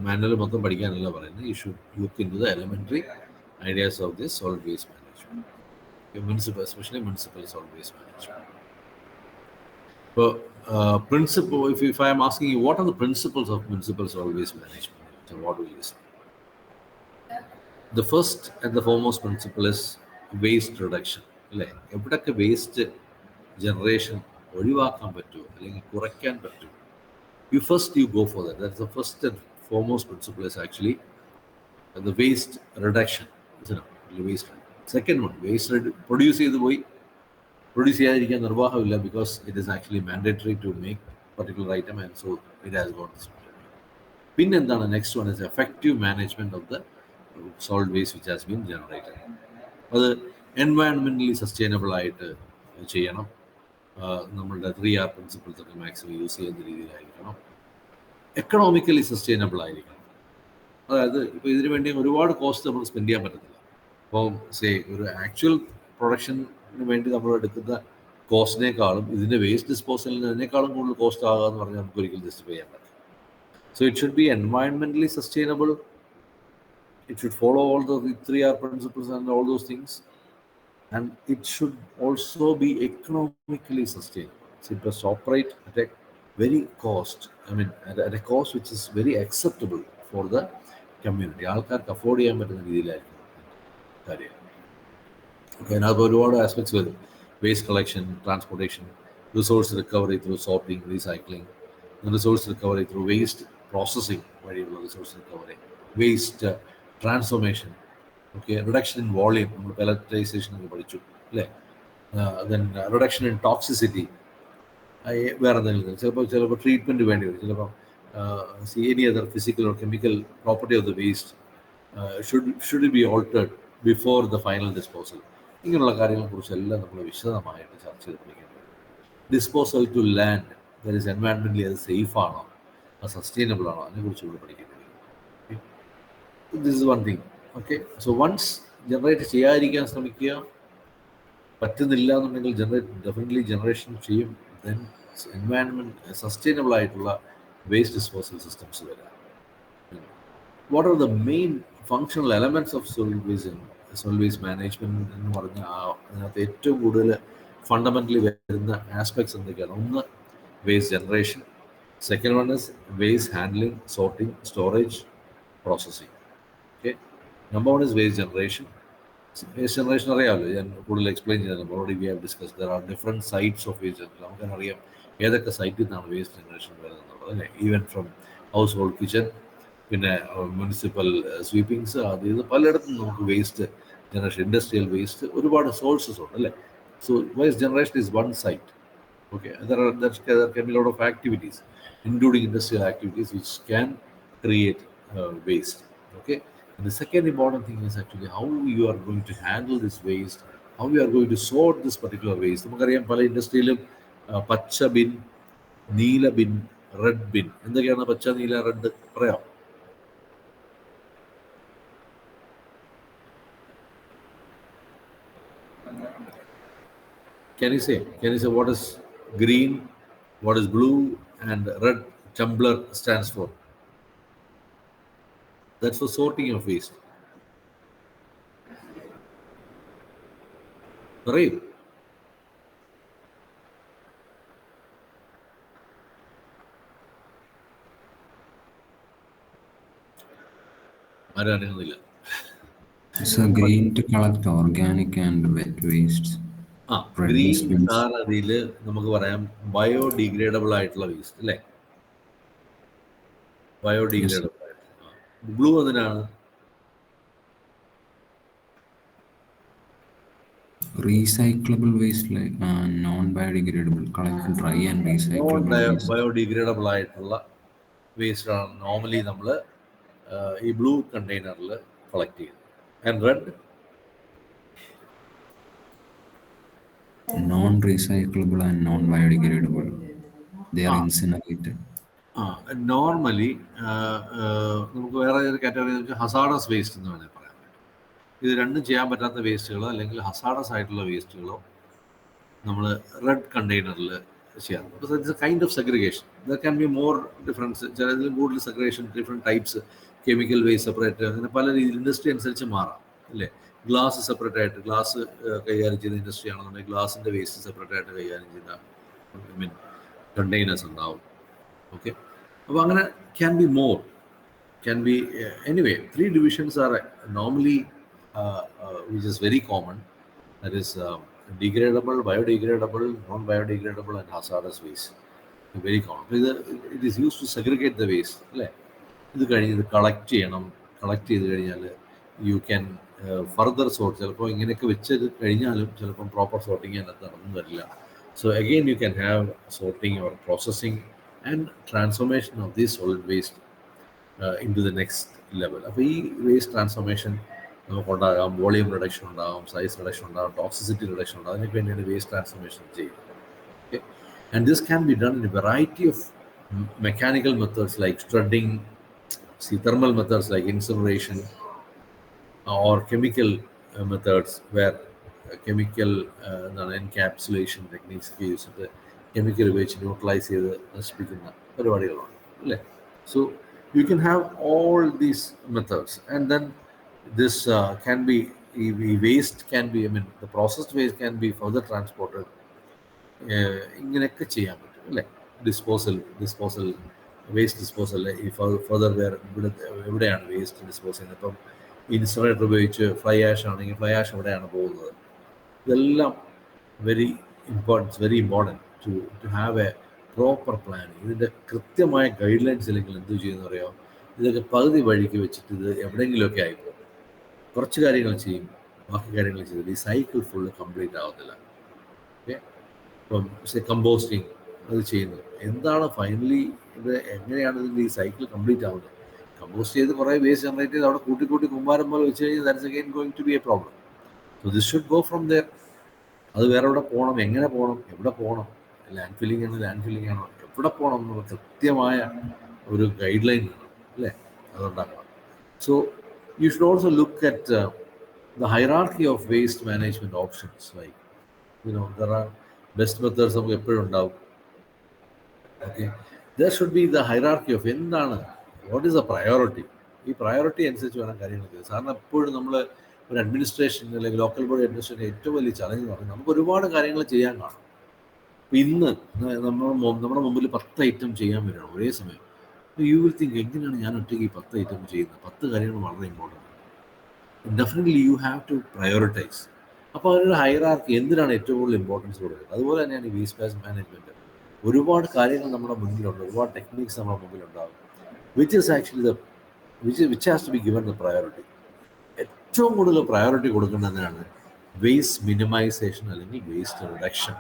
മാനുവൽ മൊത്തം പഠിക്കാനല്ല പറയുന്നത്. You should look into the elementary ideas of this solid waste management, especially municipal solid waste management. So, if I am asking you, what are the principles of municipal solid waste management? So what will you say? The first and the foremost principle is waste reduction. എവിടൊക്കെ waste generation ഒഴിവാക്കാൻ പറ്റുമോ അല്ലെങ്കിൽ കുറയ്ക്കാൻ പറ്റുമോ, you go for that. That's the first and foremost principle is actually the waste reduction. Waste. Second one, waste produce ചെയ്യാതിരിക്കാൻ നിർവാഹമില്ല, because it is actually mandatory to make particular item and so it has got this. പിന്നെ എന്താണ് next one is effective management of the sold waste which has been generated. അത് എൻവയൺമെന്റലി sustainable ആയിട്ട് ചെയ്യണം. നമ്മളുടെ 3R principles ഒക്കെ maximum use ചെയ്യുന്ന രീതിയിലായിരിക്കണം. Economically sustainable ആയിരിക്കണം. അതായത് ഇപ്പോൾ ഇതിനു വേണ്ടി ഒരുപാട് കോസ്റ്റ് നമ്മൾ സ്പെൻഡ് ചെയ്യാൻ പറ്റത്തില്ല. അപ്പോൾ ഒരു ആക്ച്വൽ പ്രൊഡക്ഷന് വേണ്ടി നമ്മൾ എടുക്കുന്ന കോസ്റ്റിനേക്കാളും ഇതിൻ്റെ വേസ്റ്റ് ഡിസ്പോസലിനേക്കാളും കൂടുതൽ കോസ്റ്റ് ആകുക എന്ന് പറഞ്ഞാൽ നമുക്ക് ഒരിക്കലും ജസ്റ്റിഫൈ ചെയ്യാൻ പറ്റില്ല. സോ ഇറ്റ് ഷുഡ് ബി എൻവയൺമെൻ്റലി sustainable, it should follow all the 3R principles and all those things, and it should also be economically sustainable. So it must operate at a very at a cost which is very acceptable for the community. ആൾക്കാർക്ക് afford ചെയ്യാൻ പറ്റുന്ന രീതിയിലായിരിക്കും കാര്യം. Okay, അതിനകത്ത് ഒരുപാട് aspects വരും. Waste collection, transportation, resource recovery through sorting, recycling, resource recovery through waste processing വഴിയുള്ള resource recovery, waste transformation, okay, reduction in volume, നമ്മൾ പെലറ്റൈസേഷൻ ഒക്കെ പഠിച്ചു അല്ലേ. ദെൻ റിഡക്ഷൻ ഇൻ ടോക്സിസിറ്റി, വേറെ എന്തെങ്കിലും ചിലപ്പോൾ ട്രീറ്റ്മെൻറ്റ് വേണ്ടി വരും. ചിലപ്പോൾ any other physical or chemical property of the waste should be altered before the final disposal. ഇങ്ങനെയുള്ള കാര്യങ്ങളെക്കുറിച്ചെല്ലാം നമ്മൾ വിശദമായിട്ട് ചർച്ച ചെയ്ത് പഠിക്കേണ്ടത്. Disposal to land, that is എൻവയൺമെൻ്റലി അത് സേഫ് ആണോ, അത് സസ്റ്റൈനബിൾ ആണോ, അതിനെക്കുറിച്ച് കൂടെ പഠിക്കേണ്ടത്. This is one thing. Okay, so once generate ചെയ്യാതിരിക്കാൻ ശ്രമിക്കുക. പറ്റുന്നില്ല എന്നുണ്ടെങ്കിൽ ഡെഫിനറ്റ്ലി ജനറേഷൻ ചെയ്യും. ദെൻ എൻവയൺമെൻറ്റ് സസ്റ്റൈനബിൾ ആയിട്ടുള്ള വേസ്റ്റ് ഡിസ്പോസൽ സിസ്റ്റംസ് വരാം. What are the main functional elements of solid waste management എന്ന് പറഞ്ഞാൽ അതിനകത്ത് ഏറ്റവും കൂടുതൽ ഫണ്ടമെൻ്റലി വരുന്ന ആസ്പെക്ട്സ് എന്തൊക്കെയാണ്? ഒന്ന്, waste generation. Second one is waste handling, sorting, storage, processing. Okay, number one is waste generation. Waste generation അറിയാമല്ലോ, ഞാൻ കൂടുതൽ എക്സ്പ്ലെയിൻ ചെയ്തത്. Already we have discuss there are different sites of waste generation. നമുക്കറിയാം ഏതൊക്കെ സൈറ്റിൽ നിന്നാണ് വേസ്റ്റ് ജനറേഷൻ വരുന്നത് അല്ലേ. Even from house hold kitchen, പിന്നെ മുനിസിപ്പൽ സ്വീപ്പിങ്സ്, അത് ഇത് പലയിടത്തും നമുക്ക് വേസ്റ്റ് ജനറേഷൻ, ഇൻഡസ്ട്രിയൽ വേസ്റ്റ്, ഒരുപാട് സോഴ്സസ് ഉണ്ട് അല്ലേ. So waste generation is one site. Okay, there can be a lot of activities, including industrial activities, which can create waste. Okay, and the second important thing is actually how you are going to handle this waste, how you are going to sort this particular waste. നമുക്കറിയാം പല ഇൻഡസ്ട്രിയിലും പച്ച bin, നീല bin, red bin. എന്തൊക്കെയാണ് പച്ച, നീല, red? പറയാം. Can you say what is green, what is blue, and red tumbler stands for? That's for sorting of waste. Right? ആരറിയുന്നില്ല.
So green to collect organic and wet wastes.
Green സാറിൽ നമുക്ക് പറയാം biodegradable ആയിട്ടുള്ള waste അല്ലേ? Biodegradable ആയിട്ട്. Blue അതിനാണ്
recyclable waste, like non-biodegradable, collect dry and recyclable waste.
Biodegradable ആയിട്ടുള്ള waste ആണ് നോർമലി നമ്മൾ ഈ ബ്ലൂ കണ്ടെയ്നറിൽ കളക്ട് ചെയ്യുന്നത്. And red
non-recyclable and non-biodegradable, they are incinerated.
Normally നമുക്ക് വേറെ ഒരു കാറ്റഗറി എന്ന് വെച്ചാൽ ഹസാഡസ് വേസ്റ്റ് എന്ന് വേണമെങ്കിൽ പറയാൻ പറ്റും. ഇത് രണ്ടും ചെയ്യാൻ പറ്റാത്ത വേസ്റ്റുകളോ അല്ലെങ്കിൽ ഹസാഡസ് ആയിട്ടുള്ള വേസ്റ്റുകളോ നമ്മൾ റെഡ് കണ്ടെയ്നറിൽ ചെയ്യാറുണ്ട്. It's a kind of segregation. There can be more difference. ചിലതിലും കൂടുതൽ segregation, different types, chemical waste separate, അങ്ങനെ പല രീതിയിൽ ഇൻഡസ്ട്രി അനുസരിച്ച് മാറാം അല്ലേ? ഗ്ലാസ് സെപ്പറേറ്റ് ആയിട്ട്, ഗ്ലാസ് കൈകാര്യം ചെയ്യുന്ന ഇൻഡസ്ട്രി ആണെന്നുണ്ടെങ്കിൽ ഗ്ലാസിൻ്റെ വേസ്റ്റ് സെപ്പറേറ്റ് ആയിട്ട് കൈകാര്യം ചെയ്യുന്ന കണ്ടെയ്നേഴ്സ് ഉണ്ടാവും. ഓക്കെ, അപ്പോൾ അങ്ങനെ can be more, can be anyway 3 divisions are normally which is very common, that is degradable, biodegradable, non-biodegradable and hazardous waste. Very common. It is used to segregate the waste അല്ലേ? ഇത് കഴിഞ്ഞ് ഇത് collect ചെയ്യണം. Collect ചെയ്ത് കഴിഞ്ഞാൽ you can further sort. ചിലപ്പോൾ ഇങ്ങനെയൊക്കെ വെച്ചത് കഴിഞ്ഞാലും ചിലപ്പം പ്രോപ്പർ സോർട്ടിങ് അതിനകത്ത് നടന്നു വരില്ല. So again you can have sorting or processing and transformation of these solid waste into the next level. അപ്പോൾ ഈ വേസ്റ്റ് ട്രാൻസ്ഫോർമേഷൻ നമുക്കുണ്ടാകാം, വോളിയം റിഡക്ഷൻ ഉണ്ടാകും, സൈസ് റിഡക്ഷൻ ഉണ്ടാകും, ടോക്സിസിറ്റി റിഡക്ഷൻ ഉണ്ടാകും. അതിനൊക്കെ വേണ്ടിയാണ് വേസ്റ്റ് ട്രാൻസ്ഫോർമേഷൻ ചെയ്യുന്നത്. Okay, and this can be done in a variety of mechanical methods like shredding, thermal methods like incineration, or chemical methods where chemical encapsulation techniques use the chemical ഉപയോഗിച്ച് neutralise ചെയ്ത് നശിപ്പിക്കുന്ന പരിപാടികളാണ് അല്ലേ? So you can have all these methods and then this can B waste can be the processed waste can be further transported. ഇങ്ങനെയൊക്കെ ചെയ്യാൻ പറ്റും അല്ലേ? Disposal waste disposal ഈ ഫർദർ എവിടെയാണ് വേസ്റ്റ് ഡിസ്പോസ് ചെയ്യുന്നത്? ഇപ്പം ഇൻസിനറേറ്റർ ഉപയോഗിച്ച് ഫ്ലൈ ആഷ് ആണെങ്കിൽ ഫ്ലൈ ആഷ് എവിടെയാണ് പോകുന്നത്? ഇതെല്ലാം very important to have a proper planning. ഇതിൻ്റെ കൃത്യമായ ഗൈഡ് ലൈൻസ് ഇല്ലെങ്കിൽ എന്ത് ചെയ്യുമെന്ന് അറിയാം? ഇതൊക്കെ പകുതി വഴിക്ക് വെച്ചിട്ട് ഇത് എവിടെയെങ്കിലുമൊക്കെ ആയിപ്പോകും. കുറച്ച് കാര്യങ്ങൾ ചെയ്യും, ബാക്കി കാര്യങ്ങൾ ചെയ്തിട്ട് ഈ സൈക്കിൾ ഫുള്ള് കംപ്ലീറ്റ് ആവത്തില്ല. ഓക്കെ, ഇപ്പം കമ്പോസ്റ്റിങ് അത് ചെയ്യുന്നത് എന്താണ്? ഫൈനലി ഇത് എങ്ങനെയാണ് ഇതിൻ്റെ ഈ സൈക്കിൾ കംപ്ലീറ്റ് ആവുന്നത്? കമ്പോസ്റ്റ് ചെയ്ത് കുറേ വേസ്റ്റ് ജനറേറ്റ് ചെയ്ത് അവിടെ കൂട്ടി കുമ്പാരം പോലെ വെച്ച് കഴിഞ്ഞാൽ that's again going to be a problem. So this should go from there. അത് വേറെ എവിടെ പോകണം, എങ്ങനെ പോകണം, എവിടെ പോകണം, ലാൻഡ് ഫില്ലിംഗ് ആണോ, എവിടെ പോകണം എന്നുള്ള കൃത്യമായ ഒരു ഗൈഡ് ലൈൻ വേണം അല്ലേ? അതുണ്ടാക്കണം. So you should also look at the hierarchy of waste management options. Like there are best methods നമുക്ക് എപ്പോഴും ഉണ്ടാവും. Okay, there should be the hierarchy of എന്താണ്, വാട്ട് ഈസ് ദ പ്രയോറിറ്റി. ഈ പ്രയോറിറ്റി അനുസരിച്ച് വേണം കാര്യങ്ങൾ ചെയ്യുക. സാറിന് എപ്പോഴും നമ്മൾ ഒരു അഡ്മിനിസ്ട്രേഷൻ അല്ലെങ്കിൽ ലോക്കൽ ബോഡി അഡ്മിനിസ്ട്രേഷൻ ഏറ്റവും വലിയ ചലഞ്ച് എന്ന് പറഞ്ഞാൽ നമുക്ക് ഒരുപാട് കാര്യങ്ങൾ ചെയ്യാൻ കാണും. ഇന്ന് നമ്മുടെ മുമ്പിൽ 10 ഐറ്റം ചെയ്യാൻ വരണം ഒരേ സമയം. യു വിൽ തിങ്ക് എങ്ങനെയാണ് ഞാൻ ഒറ്റയ്ക്ക് ഈ 10 ഐറ്റം ചെയ്യുന്നത്? 10 കാര്യങ്ങൾ വളരെ important. Definitely you have to prioritise. അപ്പോൾ അതിനൊരു ഹൈറാർക്കി, എന്തിനാണ് ഏറ്റവും കൂടുതൽ ഇമ്പോർട്ടൻസ് കൊടുക്കുന്നത്? അതുപോലെ തന്നെയാണ് ഈ വേസ്റ്റ് മാനേജ്മെൻറ്റ്. ഒരുപാട് കാര്യങ്ങൾ നമ്മുടെ മുന്നിലുണ്ട്, ഒരുപാട് ടെക്നിക്സ് നമ്മുടെ മുമ്പിലുണ്ടാകും. Which is actually which has to be given the priority. ഏറ്റവും കൂടുതൽ പ്രയോറിറ്റി കൊടുക്കേണ്ടതിനാണ് വേസ്റ്റ് മിനിമൈസേഷൻ അല്ലെങ്കിൽ വേസ്റ്റ് റിഡക്ഷൻ.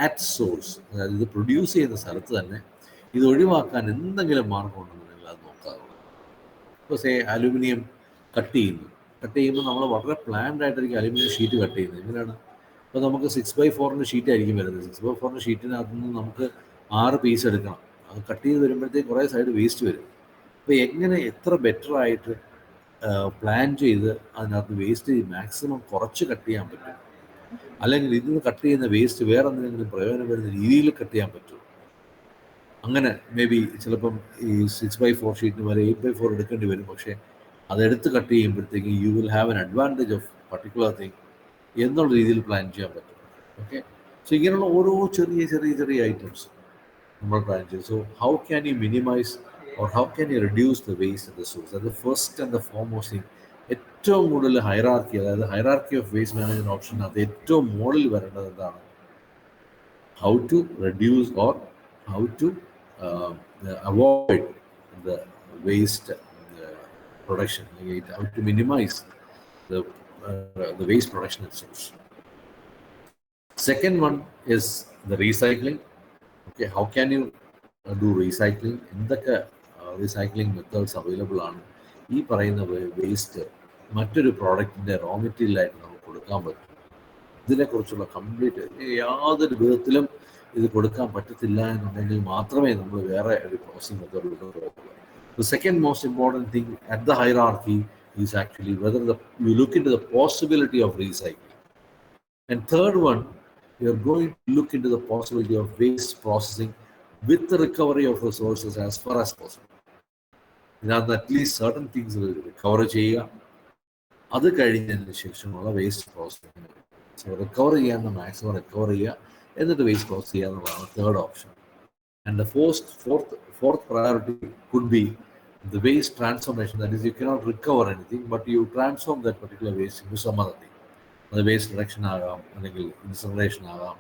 അറ്റ് സോഴ്സ്, അതായത് ഇത് പ്രൊഡ്യൂസ് ചെയ്യുന്ന സ്ഥലത്ത് തന്നെ ഇത് ഒഴിവാക്കാൻ എന്തെങ്കിലും മാർഗമുണ്ടെന്നുണ്ടെങ്കിൽ അത് നോക്കാറുള്ളൂ. ഇപ്പോൾ അലുമിനിയം കട്ട് ചെയ്യുമ്പോൾ നമ്മൾ വളരെ പ്ലാൻഡ് ആയിട്ടായിരിക്കും അലുമിനിയം ഷീറ്റ് കട്ട് ചെയ്യുന്നത്. എങ്ങനെയാണ്? ഇപ്പോൾ നമുക്ക് 6x4 ഷീറ്റ് ആയിരിക്കും വരുന്നത്. 6x4 ഷീറ്റിനകത്ത് നിന്ന് നമുക്ക് 6 പീസ് എടുക്കണം. അത് കട്ട് ചെയ്ത് വരുമ്പോഴത്തേക്ക് കുറേ സൈഡ് വേസ്റ്റ് വരും. അപ്പോൾ എങ്ങനെ എത്ര ബെറ്റർ ആയിട്ട് പ്ലാൻ ചെയ്ത് അതിനകത്ത് വേസ്റ്റ് മാക്സിമം കുറച്ച് കട്ട് ചെയ്യാൻ പറ്റും, അല്ലെങ്കിൽ ഇതിന് കട്ട് ചെയ്യുന്ന വേസ്റ്റ് വേറെ എന്തെങ്കിലും പ്രയോജനം വരുന്ന രീതിയിൽ കട്ട് ചെയ്യാൻ പറ്റും. അങ്ങനെ മേ ബി ചിലപ്പം ഈ 6x4 ഷീറ്റിന് വരെ 8x4 എടുക്കേണ്ടി വരും. പക്ഷേ അതെടുത്ത് കട്ട് ചെയ്യുമ്പോഴത്തേക്ക് you will have an advantage of particular thing എന്നുള്ള രീതിയിൽ പ്ലാൻ ചെയ്യാൻ പറ്റും. ഓക്കെ, സോ ഇങ്ങനെയുള്ള ഓരോ ചെറിയ ചെറിയ ചെറിയ ഐറ്റംസ് നമ്മൾ പ്ലാൻ ചെയ്യും. So how can you minimise or how can you reduce the waste at the source? അത് first and the foremost thing. ഏറ്റവും കൂടുതൽ ഹൈറാർക്കി, അതായത് ഹൈറാർക്കി ഓഫ് വേസ്റ്റ് മാനേജ്മെന്റ് ഓപ്ഷനകത്ത് ഏറ്റവും മുകളിൽ വരേണ്ടത് എന്താണ്? How to reduce or how to avoid the waste production, how to minimize the waste production itself. Second one is the recycling. Okay, how can you do recycling? എന്തൊക്കെ recycling methods available ആണ്? ഈ പറയുന്ന waste മറ്റൊരു പ്രോഡക്റ്റിൻ്റെ raw മെറ്റീരിയലായിട്ട് നമുക്ക് കൊടുക്കാൻ പറ്റും. ഇതിനെക്കുറിച്ചുള്ള കംപ്ലീറ്റ് യാതൊരു വിധത്തിലും ഇത് കൊടുക്കാൻ പറ്റത്തില്ല എന്നുണ്ടെങ്കിൽ മാത്രമേ നമ്മൾ വേറെ ഒരു പ്രോസസ്സിംഗ് മെത്തേഡിലോട്ട് പോകുള്ളൂ. The second most important thing at the hierarchy is actually whether you look into the possibility of recycling. And third one, you're going to look into the possibility of waste processing with the recovery of resources as far as possible. ഇതിനകത്ത് at least certain things recover ചെയ്യുക, അത് കഴിഞ്ഞതിന് ശേഷമുള്ള waste processing. So recover ചെയ്യാവുന്ന maximum recover ചെയ്യുക, എന്നിട്ട് waste process ചെയ്യുക എന്നുള്ളതാണ് third option. And the fourth priority could be the waste transformation. That is, you cannot recover anything, but you transform that particular waste into some other thing. അത് waste reduction ആകാം, അല്ലെങ്കിൽ incineration ആകാം,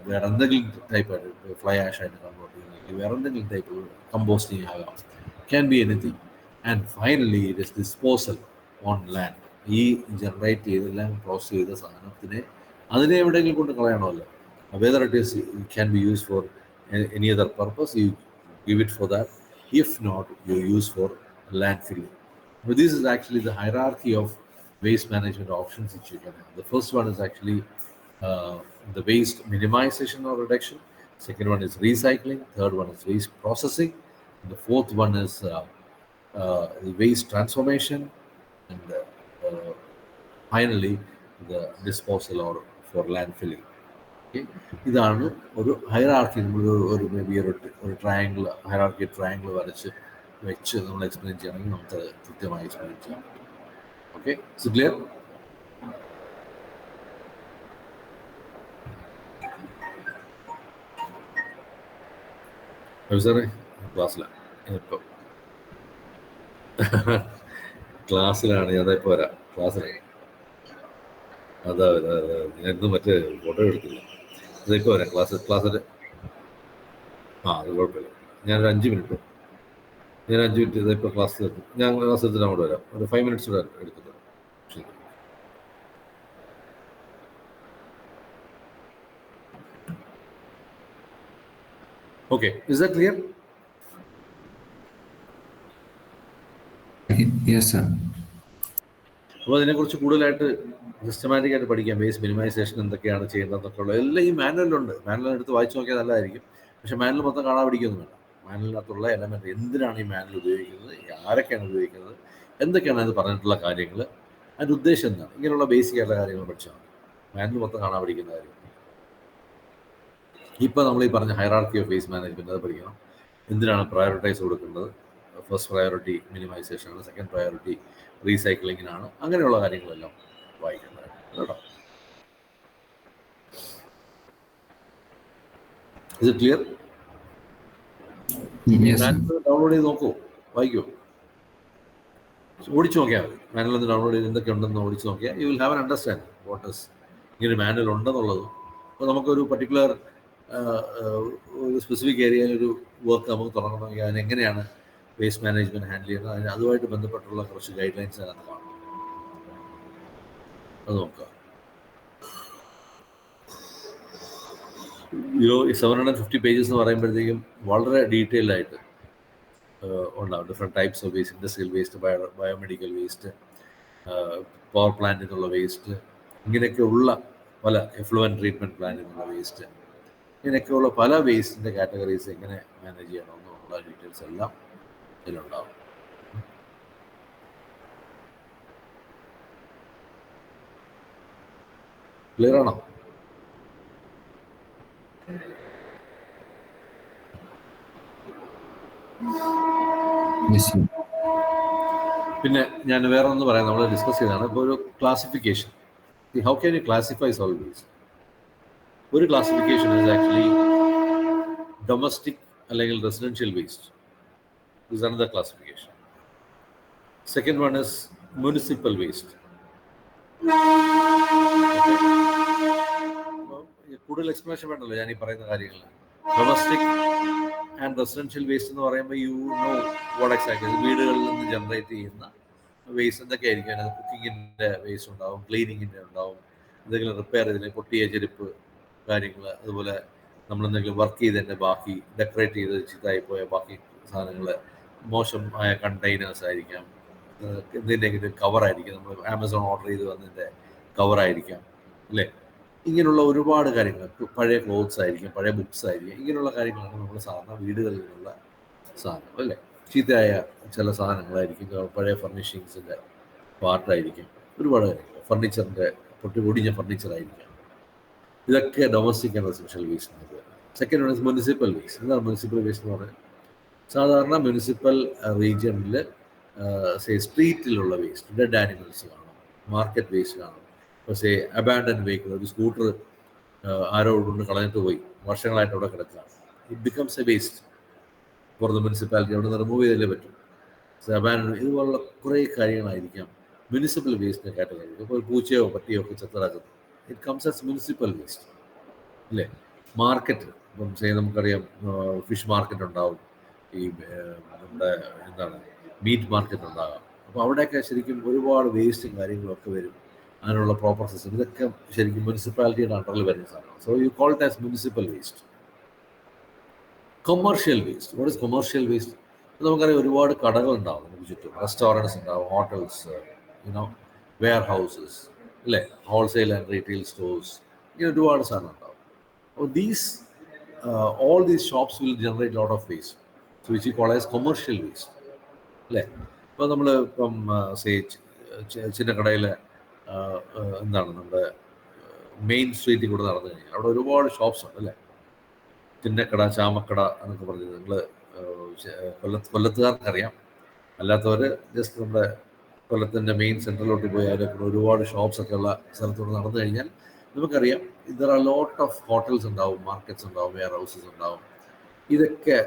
വേറെ എന്തെങ്കിലും ടൈപ്പായിട്ട് fly ash ആയിട്ട് convert ചെയ്യുന്ന വേറെ എന്തെങ്കിലും ടൈപ്പ് കമ്പോസ്റ്റിംഗ് ആകാം, can be anything. And finally it is disposal on land. ഈ ജനറേറ്റ് ചെയ്തെല്ലാം പ്രോസസ് ചെയ്ത സാധനത്തിനെ അതിനെ എവിടെയെങ്കിലും കൊണ്ട് കളയണമല്ലോ. Whether it is can be use for any other purpose, you give it for that. If not, you use for landfilling. But this is actually the hierarchy of waste management options which you can have. The first one is actually the waste minimization or reduction. Second one is recycling. Third one is waste processing. And the fourth one is the waste transformation. And finally, the disposal or for landfilling. ഇതാണ് ഒരു hierarchy. നമ്മൾ ഒരു may be ഒരു triangle, hierarchy triangle വെച്ച് നമ്മൾ explain ചെയ്യണമെങ്കിൽ നമുക്കത് കൃത്യമായി എക്സ്പ്ലെയിൻ ചെയ്യാം. Okay, so clear? സാറേ ക്ലാസ്സിലാണ് ഇപ്പം ക്ലാസ്സിലാണ് ഞാനിപ്പോൾ വരാം. ക്ലാസ്സിലാണ് അതാ ഞാനിന്ന് മറ്റേ ഫോട്ടോ എടുത്തില്ല. ഇതൊക്കെ വരാം ക്ലാസ്സിൽ. അത് കുഴപ്പമില്ല. ഞാനൊരു 5 മിനിറ്റ് ഇതിപ്പോൾ ക്ലാസ് എത്തും. ഞാൻ ക്ലാസ് എടുത്തിട്ട് അങ്ങോട്ട് വരാം. ഒരു 5 മിനിറ്റ്സ് കൂടെ എടുത്തിട്ട്. ശരി. Okay, is that clear?
Yes sir.
അപ്പോൾ അതിനെക്കുറിച്ച് കൂടുതലായിട്ട് സിസ്റ്റമാറ്റിക് ആയിട്ട് പഠിക്കാം. വേസ്റ്റ് മിനിമൈസേഷൻ എന്തൊക്കെയാണ് ചെയ്യേണ്ടതെന്നൊക്കെ ഉള്ള എല്ലാം ഈ മാനുവലുണ്ട്. മാനുവൽ എടുത്ത് വായിച്ചു നോക്കിയാൽ നല്ലതായിരിക്കും. പക്ഷേ മാനുവൽ മൊത്തം കാണാൻ പഠിക്കൊന്നും വേണ്ട. മാനുവലിനകത്തുള്ള എലമെൻറ്റ്, എന്തിനാണ് ഈ മാനുവൽ ഉപയോഗിക്കുന്നത്, ആരൊക്കെയാണ് ഉപയോഗിക്കുന്നത്, എന്തൊക്കെയാണ് അത് പറഞ്ഞിട്ടുള്ള കാര്യങ്ങൾ, അതിൻ്റെ ഉദ്ദേശം എന്താണ്, ഇങ്ങനെയുള്ള ബേസിക് ആയിട്ടുള്ള കാര്യങ്ങൾ പഠിച്ചാൽ മതി. മാനുവൽ മൊത്തം കാണാൻ പഠിക്കുന്ന കാര്യം. ഇപ്പോൾ നമ്മൾ ഈ പറഞ്ഞ ഹൈറാർക്കി ഓഫ് വേസ്റ്റ് മാനേജ്മെൻറ്റ് അത് പഠിക്കണം. എന്തിനാണ് പ്രയോറിറ്റൈസ് കൊടുക്കുന്നത്? ഫസ്റ്റ് പ്രയോറിറ്റി മിനിമൈസേഷനാണ്, സെക്കൻഡ് പ്രയോറിറ്റി റീസൈക്ലിങ്ങിനാണ്. അങ്ങനെയുള്ള കാര്യങ്ങളെല്ലാം വായിക്കേണ്ടതാണ് കേട്ടോ. ഇത് ക്ലിയർ? ഡൗൺലോഡ് ചെയ്ത് നോക്കൂ, വായിക്കൂ, ഓടിച്ചു നോക്കിയാൽ മതി. മാനുവൽ ഒന്ന് ഡൗൺലോഡ് ചെയ്ത് എന്തൊക്കെ ഉണ്ടെന്ന് ഓടിച്ചു നോക്കിയാൽ you will have an understand what is ഇങ്ങനെ മാനുവൽ ഉണ്ടെന്നുള്ളതും. അപ്പോൾ നമുക്കൊരു പർട്ടിക്കുലർ ഒരു സ്പെസിഫിക് ഏരിയയിൽ ഒരു വർക്ക് നമുക്ക് തുടങ്ങണമെങ്കിൽ അതിനെങ്ങനെയാണ് വേസ്റ്റ് മാനേജ്മെൻറ്റ് ഹാൻഡിൽ ചെയ്യുന്നത്, അതിന് അതുമായിട്ട് ബന്ധപ്പെട്ടുള്ള കുറച്ച് ഗൈഡ് ലൈൻസ് അതിനകത്ത് കാണും. അത് നോക്കുക. ഈ 750 പേജസ് എന്ന് പറയുമ്പോഴത്തേക്കും വളരെ ഡീറ്റെയിൽഡ് ആയിട്ട് ഉണ്ടാവും. Different types of waste, industrial waste, biomedical waste, power പ്ലാന്റിൽ നിന്നുള്ള വേസ്റ്റ്, ഇങ്ങനെയൊക്കെയുള്ള പല എഫ്ലുവൻറ്റ് ട്രീറ്റ്മെൻറ്റ് പ്ലാന്റിൽ നിന്നുള്ള വേസ്റ്റ്, ഇങ്ങനെയൊക്കെയുള്ള പല വേസ്റ്റിൻ്റെ കാറ്റഗറീസ് എങ്ങനെ മാനേജ് ചെയ്യണമെന്നുള്ള ഡീറ്റെയിൽസ് എല്ലാം ഇതിലുണ്ടാവും. ക്ലിയർ ആണോ? പിന്നെ ഞാൻ വേറെ ഒന്ന് പറയാം, നമ്മൾ ഡിസ്കസ് ചെയ്തതാണ്. ഇപ്പോൾ ഒരു classification, how can U classify solid waste? ഒരു ക്ലാസിഫിക്കേഷൻ ഇസ് ആക്ച്വലി ഡൊമസ്റ്റിക് അല്ലെങ്കിൽ residential waste. This is another classification. Second one is municipal waste. കൂടുതൽ എക്സ്പ്ലനേഷൻ വേണ്ടല്ലോ ഞാൻ ഈ പറയുന്ന കാര്യങ്ങൾ. ഡൊമസ്റ്റിക് ആൻഡ് റെസിഡൻഷ്യൽ വേസ്റ്റ് എന്ന് പറയുമ്പോൾ യു നോ വാട്ട് എക്സാക്ട്ലി. വീടുകളിൽ നിന്ന് ജനറേറ്റ് ചെയ്യുന്ന വേസ്റ്റ് എന്തൊക്കെ ആയിരിക്കും? അതിനകത്ത് കുക്കിങ്ങിൻ്റെ വേസ്റ്റ് ഉണ്ടാവും, ക്ലീനിങ്ങിൻ്റെ ഉണ്ടാവും, എന്തെങ്കിലും റിപ്പയർ ചെയ്തതിന് പൊട്ടിയ ചെരുപ്പ് കാര്യങ്ങൾ, അതുപോലെ നമ്മളെന്തെങ്കിലും വർക്ക് ചെയ്തതിൻ്റെ ബാക്കി, ഡെക്കറേറ്റ് ചെയ്ത് ചീത്തായിപ്പോയ ബാക്കി സാധനങ്ങൾ, മോശമായ കണ്ടെയ്നേഴ്സ് ആയിരിക്കാം, എന്തിൻ്റെങ്കിലും കവറായിരിക്കും, നമ്മൾ ആമസോൺ ഓർഡർ ചെയ്ത് വന്നതിൻ്റെ കവറായിരിക്കാം, അല്ലേ? ഇങ്ങനെയുള്ള ഒരുപാട് കാര്യങ്ങൾ, പഴയ ക്ലോത്ത്സ് ആയിരിക്കും, പഴയ ബുക്സ് ആയിരിക്കും, ഇങ്ങനെയുള്ള കാര്യങ്ങളാണ് നമ്മൾ സാധാരണ വീടുകളിൽ നിന്നുള്ള സാധനങ്ങൾ, അല്ലേ? ചീത്തയായ ചില സാധനങ്ങളായിരിക്കും, പഴയ ഫർണിഷിങ്സിൻ്റെ പാർട്ടായിരിക്കും, ഒരുപാട് കാര്യങ്ങൾ, ഫർണിച്ചറിൻ്റെ ഒടിഞ്ഞ ഫർണിച്ചറായിരിക്കാം. ഇതൊക്കെ domestic and residential waste. Second one is municipal waste. എന്താണ് മുനിസിപ്പൽ വേസ്റ്റ് എന്ന് പറഞ്ഞാൽ? സാധാരണ മുനിസിപ്പൽ റീജിയണിൽ സ്ട്രീറ്റിലുള്ള വേസ്റ്റ്, ഡെഡ് ആനിമൽസ് കാണും, മാർക്കറ്റ് വേസ്റ്റ് കാണും, പക്ഷേ അബാൻഡൻ വെഹിക്കിൾ, ഒരു സ്കൂട്ടർ ആരോ കൊണ്ട് കളഞ്ഞിട്ട് പോയി, വർഷങ്ങളായിട്ട് അവിടെ കിടക്കുകയാണ്. It becomes A waste for the municipality. അവിടെ നിന്ന് റിമൂവ് ചെയ്തല്ലേ പറ്റും. അബാൻഡൻ, ഇതുപോലുള്ള കുറേ കാര്യങ്ങളായിരിക്കാം മുനിസിപ്പൽ വേസ്റ്റിൻ്റെ കാറ്റഗറി. ഇപ്പോൾ പൂച്ചയോ പട്ടിയോ ഒക്കെ ചെത്തറാക്കുന്നത്, it comes as municipal waste, അല്ലേ? മാർക്കറ്റ്, ഇപ്പം നമുക്കറിയാം ഫിഷ് മാർക്കറ്റ് ഉണ്ടാവും, ഈ നമ്മുടെ എന്താണ് മീറ്റ് മാർക്കറ്റ് ഉണ്ടാകാം. അപ്പോൾ അവിടെയൊക്കെ ശരിക്കും ഒരുപാട് വേസ്റ്റും കാര്യങ്ങളൊക്കെ വരും. അതിനുള്ള പ്രോപ്പർ സിസ്റ്റം, ഇതൊക്കെ ശരിക്കും മുനിസിപ്പാലിറ്റിയുടെ അണ്ടറിൽ വരുന്ന സാധനമാണ്. So you call it as municipal waste. Commercial waste. What is commercial waste? നമുക്കറിയാം ഒരുപാട് കടകളുണ്ടാവും നമുക്ക് ചുറ്റും, റെസ്റ്റോറൻറ്റ്സ് ഉണ്ടാവും, ഹോട്ടൽസ്, വെയർ ഹൗസസ്, അല്ലേ? ഹോൾസെയിൽ ആൻഡ് റീറ്റെയിൽ സ്റ്റോഴ്സ്, ഇങ്ങനെ ഒരുപാട് സാധനം ഉണ്ടാവും. അപ്പോൾ all these shops will generate a lot of waste, so which we call as commercial waste, അല്ലേ? ഇപ്പോൾ നമ്മൾ ഇപ്പം ചിന്ന കടയിൽ എന്താണ് നമ്മുടെ മെയിൻ സ്ട്രീറ്റിൽ കൂടെ നടന്നു കഴിഞ്ഞാൽ അവിടെ ഒരുപാട് ഷോപ്സ് ഉണ്ട്, അല്ലേ? ചിന്നക്കട, ചാമക്കട എന്നൊക്കെ പറഞ്ഞത് നിങ്ങൾ കൊല്ലത്തുകാർക്കറിയാം. അല്ലാത്തവർ ജസ്റ്റ് നമ്മുടെ കൊല്ലത്തിൻ്റെ മെയിൻ സെൻറ്ററിലോട്ട് പോയി അതിലൊക്കെ ഒരുപാട് ഷോപ്സ് ഒക്കെ ഉള്ള സ്ഥലത്തോട്ട് നടന്നു കഴിഞ്ഞാൽ നമുക്കറിയാം there are lot of hotels ഉണ്ടാവും, മാർക്കറ്റ്സ് ഉണ്ടാവും, വെയർ ഹൗസസ് ഉണ്ടാവും. ഇതൊക്കെ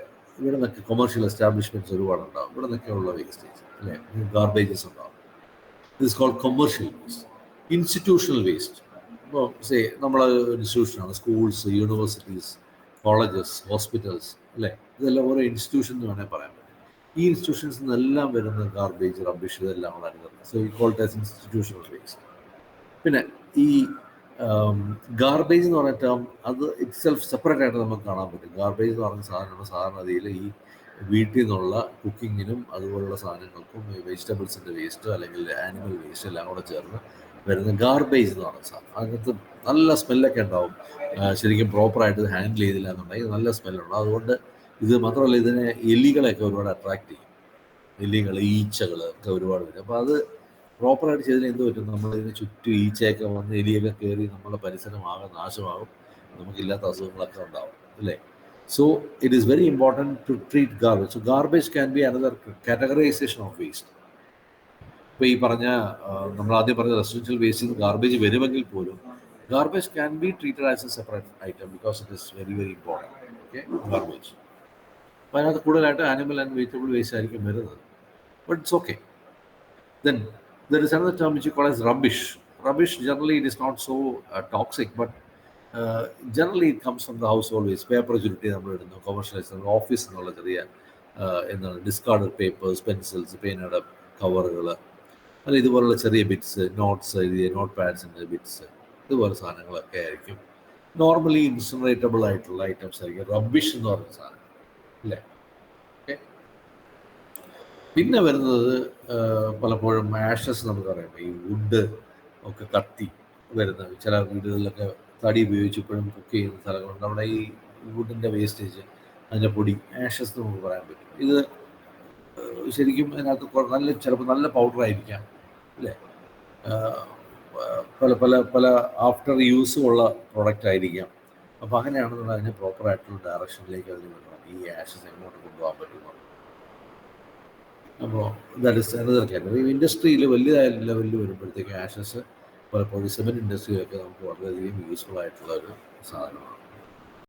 ഇവിടെ നിന്നൊക്കെ കൊമേഴ്ഷ്യൽ എസ്റ്റാബ്ലിഷ്മെൻറ്റ്സ് ഒരുപാടുണ്ടാവും. ഇവിടെ നിന്നൊക്കെയുള്ള വേസ്റ്റേജ്, അല്ലേ? ഗാർബേജസ് ഉണ്ടാവും. This called commercial waste. Institutional waste, ഇപ്പോൾ നമ്മളെ ഇൻസ്റ്റിറ്റ്യൂഷനാണ്, സ്കൂൾസ്, യൂണിവേഴ്സിറ്റീസ്, കോളേജസ്, ഹോസ്പിറ്റൽസ്, അല്ലേ? ഇതെല്ലാം ഓരോ ഇൻസ്റ്റിറ്റ്യൂഷൻ എന്ന് വേണമെങ്കിൽ പറയാൻ പറ്റും. ഈ ഇൻസ്റ്റിറ്റ്യൂഷൻസിൽ നിന്നെല്ലാം വരുന്ന ഗാർബേജ്, റബ്ബിഷ്, ഇതെല്ലാം കൂടെ അനുസരിച്ച്. സോ ഈ കോൾഡ് ആസ് ഇൻസ്റ്റിറ്റ്യൂഷണൽ വേസ്റ്റ്. പിന്നെ ഈ ഗാർബേജ് എന്ന് പറഞ്ഞ ടേം അത് ഇറ്റ് സെൽഫ് സെപ്പറേറ്റ് ആയിട്ട് നമുക്ക് കാണാൻ പറ്റും. ഗാർബേജ് എന്ന് പറഞ്ഞ സാധനമാണ് സാധാരണഗതിയിൽ ഈ വീട്ടിൽ നിന്നുള്ള കുക്കിങ്ങിനും അതുപോലുള്ള സാധനങ്ങൾക്കും വെജിറ്റബിൾസിൻ്റെ വേസ്റ്റ് അല്ലെങ്കിൽ ആനിമൽ വേസ്റ്റ് എല്ലാം കൂടെ ചേർന്ന് വരുന്ന ഗാർബേജ് എന്ന് പറയുന്ന സാധനം. അതിനകത്ത് നല്ല സ്മെല്ലൊക്കെ ഉണ്ടാവും. ശരിക്കും പ്രോപ്പറായിട്ട് ഇത് ഹാൻഡിൽ ചെയ്തില്ല എന്നുണ്ടെങ്കിൽ നല്ല സ്മെല്ലുണ്ട്. അതുകൊണ്ട് ഇത് മാത്രമല്ല, ഇതിനെ എലികളെയൊക്കെ ഒരുപാട് അട്രാക്ട് ചെയ്യും. എലികൾ, ഈച്ചകൾ ഒക്കെ ഒരുപാട് വരും. അപ്പോൾ അത് പ്രോപ്പറായിട്ട് ചെയ്തതിന് എന്ത് പറ്റും? നമ്മളിതിന് ചുറ്റും ഈച്ചയൊക്കെ വന്ന് എലിയൊക്കെ കയറി നമ്മുടെ പരിസരമാകെ നാശമാകും, നമുക്കില്ലാത്ത അസുഖങ്ങളൊക്കെ ഉണ്ടാവും, അല്ലേ? So it is very important to treat garbage. So garbage can be another categorisation of waste. ഇപ്പോൾ ഈ പറഞ്ഞ നമ്മൾ ആദ്യം പറഞ്ഞ റെസിഡൻഷ്യൽ വേസ്റ്റിൽ നിന്ന് ഗാർബേജ് വരുമെങ്കിൽ പോലും garbage can be treated as A separate item because it is very very important. Okay, garbage. അപ്പോൾ അതിനകത്ത് കൂടുതലായിട്ട് ആനിമൽ ആൻഡ് വെജിറ്റബിൾ വേസ്റ്റ് ആയിരിക്കും വരുന്നത്. But it's okay. Then there is another term which you call as rubbish. Rubbish, generally it is not so toxic, but generally it comes from the household waste. Paper churiti നമ്മൾ ഇടുന്നു, commercialise നമ്മൾ office എന്നുള്ള ചെറിയ എന്താണ് discarded papers, pencils, പേനയുടെ കവറുകൾ, അല്ല ഇതുപോലുള്ള ചെറിയ ബിറ്റ്സ്, നോട്ട്സ് എഴുതിയ നോട്ട് പാഡ്സിൻ്റെ ബിറ്റ്സ്, ഇതുപോലെ സാധനങ്ങളൊക്കെ ആയിരിക്കും നോർമലി ഇൻസിനറേറ്റബിൾ ആയിട്ടുള്ള ഐറ്റംസ് ആയിരിക്കും. റബ്ബിഷ് എന്ന് പറയുന്ന സാധനം അല്ലേ. ഓക്കെ. പിന്നെ വരുന്നത് പലപ്പോഴും ആഷസ് നമുക്കറിയാം. ഈ വുഡ് ഒക്കെ കത്തി വരുന്ന ചില വീടുകളിലൊക്കെ തടി ഉപയോഗിച്ചപ്പോഴും കുക്ക് ചെയ്യുന്ന സ്ഥലങ്ങളുണ്ട്. അവിടെ ഈ വുഡിൻ്റെ വേസ്റ്റേജ്, അതിൻ്റെ പൊടി, ആഷസ് നമുക്ക് പറയാൻ പറ്റും. ഇത് ശരിക്കും അതിനകത്ത് നല്ല ചിലപ്പോൾ നല്ല പൗഡർ ആയിരിക്കാം അല്ലേ. പല പല പല ആഫ്റ്റർ യൂസും ഉള്ള പ്രോഡക്റ്റ് ആയിരിക്കാം. അപ്പോൾ അങ്ങനെയാണെന്നുള്ള അതിന് പ്രോപ്പറായിട്ടുള്ള ഡയറക്ഷനിലേക്ക് അതിന് വിടണം. ഈ ആഷസ് എങ്ങോട്ട് കൊണ്ടുപോകാൻ പറ്റുന്നു. അപ്പോൾ ദാറ്റ് ഇസ് അനദർ കാറ്റഗറി. ഇൻഡസ്ട്രിയിൽ വലിയ ലെവലിൽ വരുമ്പോഴത്തേക്ക് ആഷസ് പലപ്പോഴും സിമെൻറ്റ് ഇൻഡസ്ട്രിയിലൊക്കെ നമുക്ക് വളരെയധികം യൂസ്ഫുൾ ആയിട്ടുള്ള ഒരു സാധനമാണ്.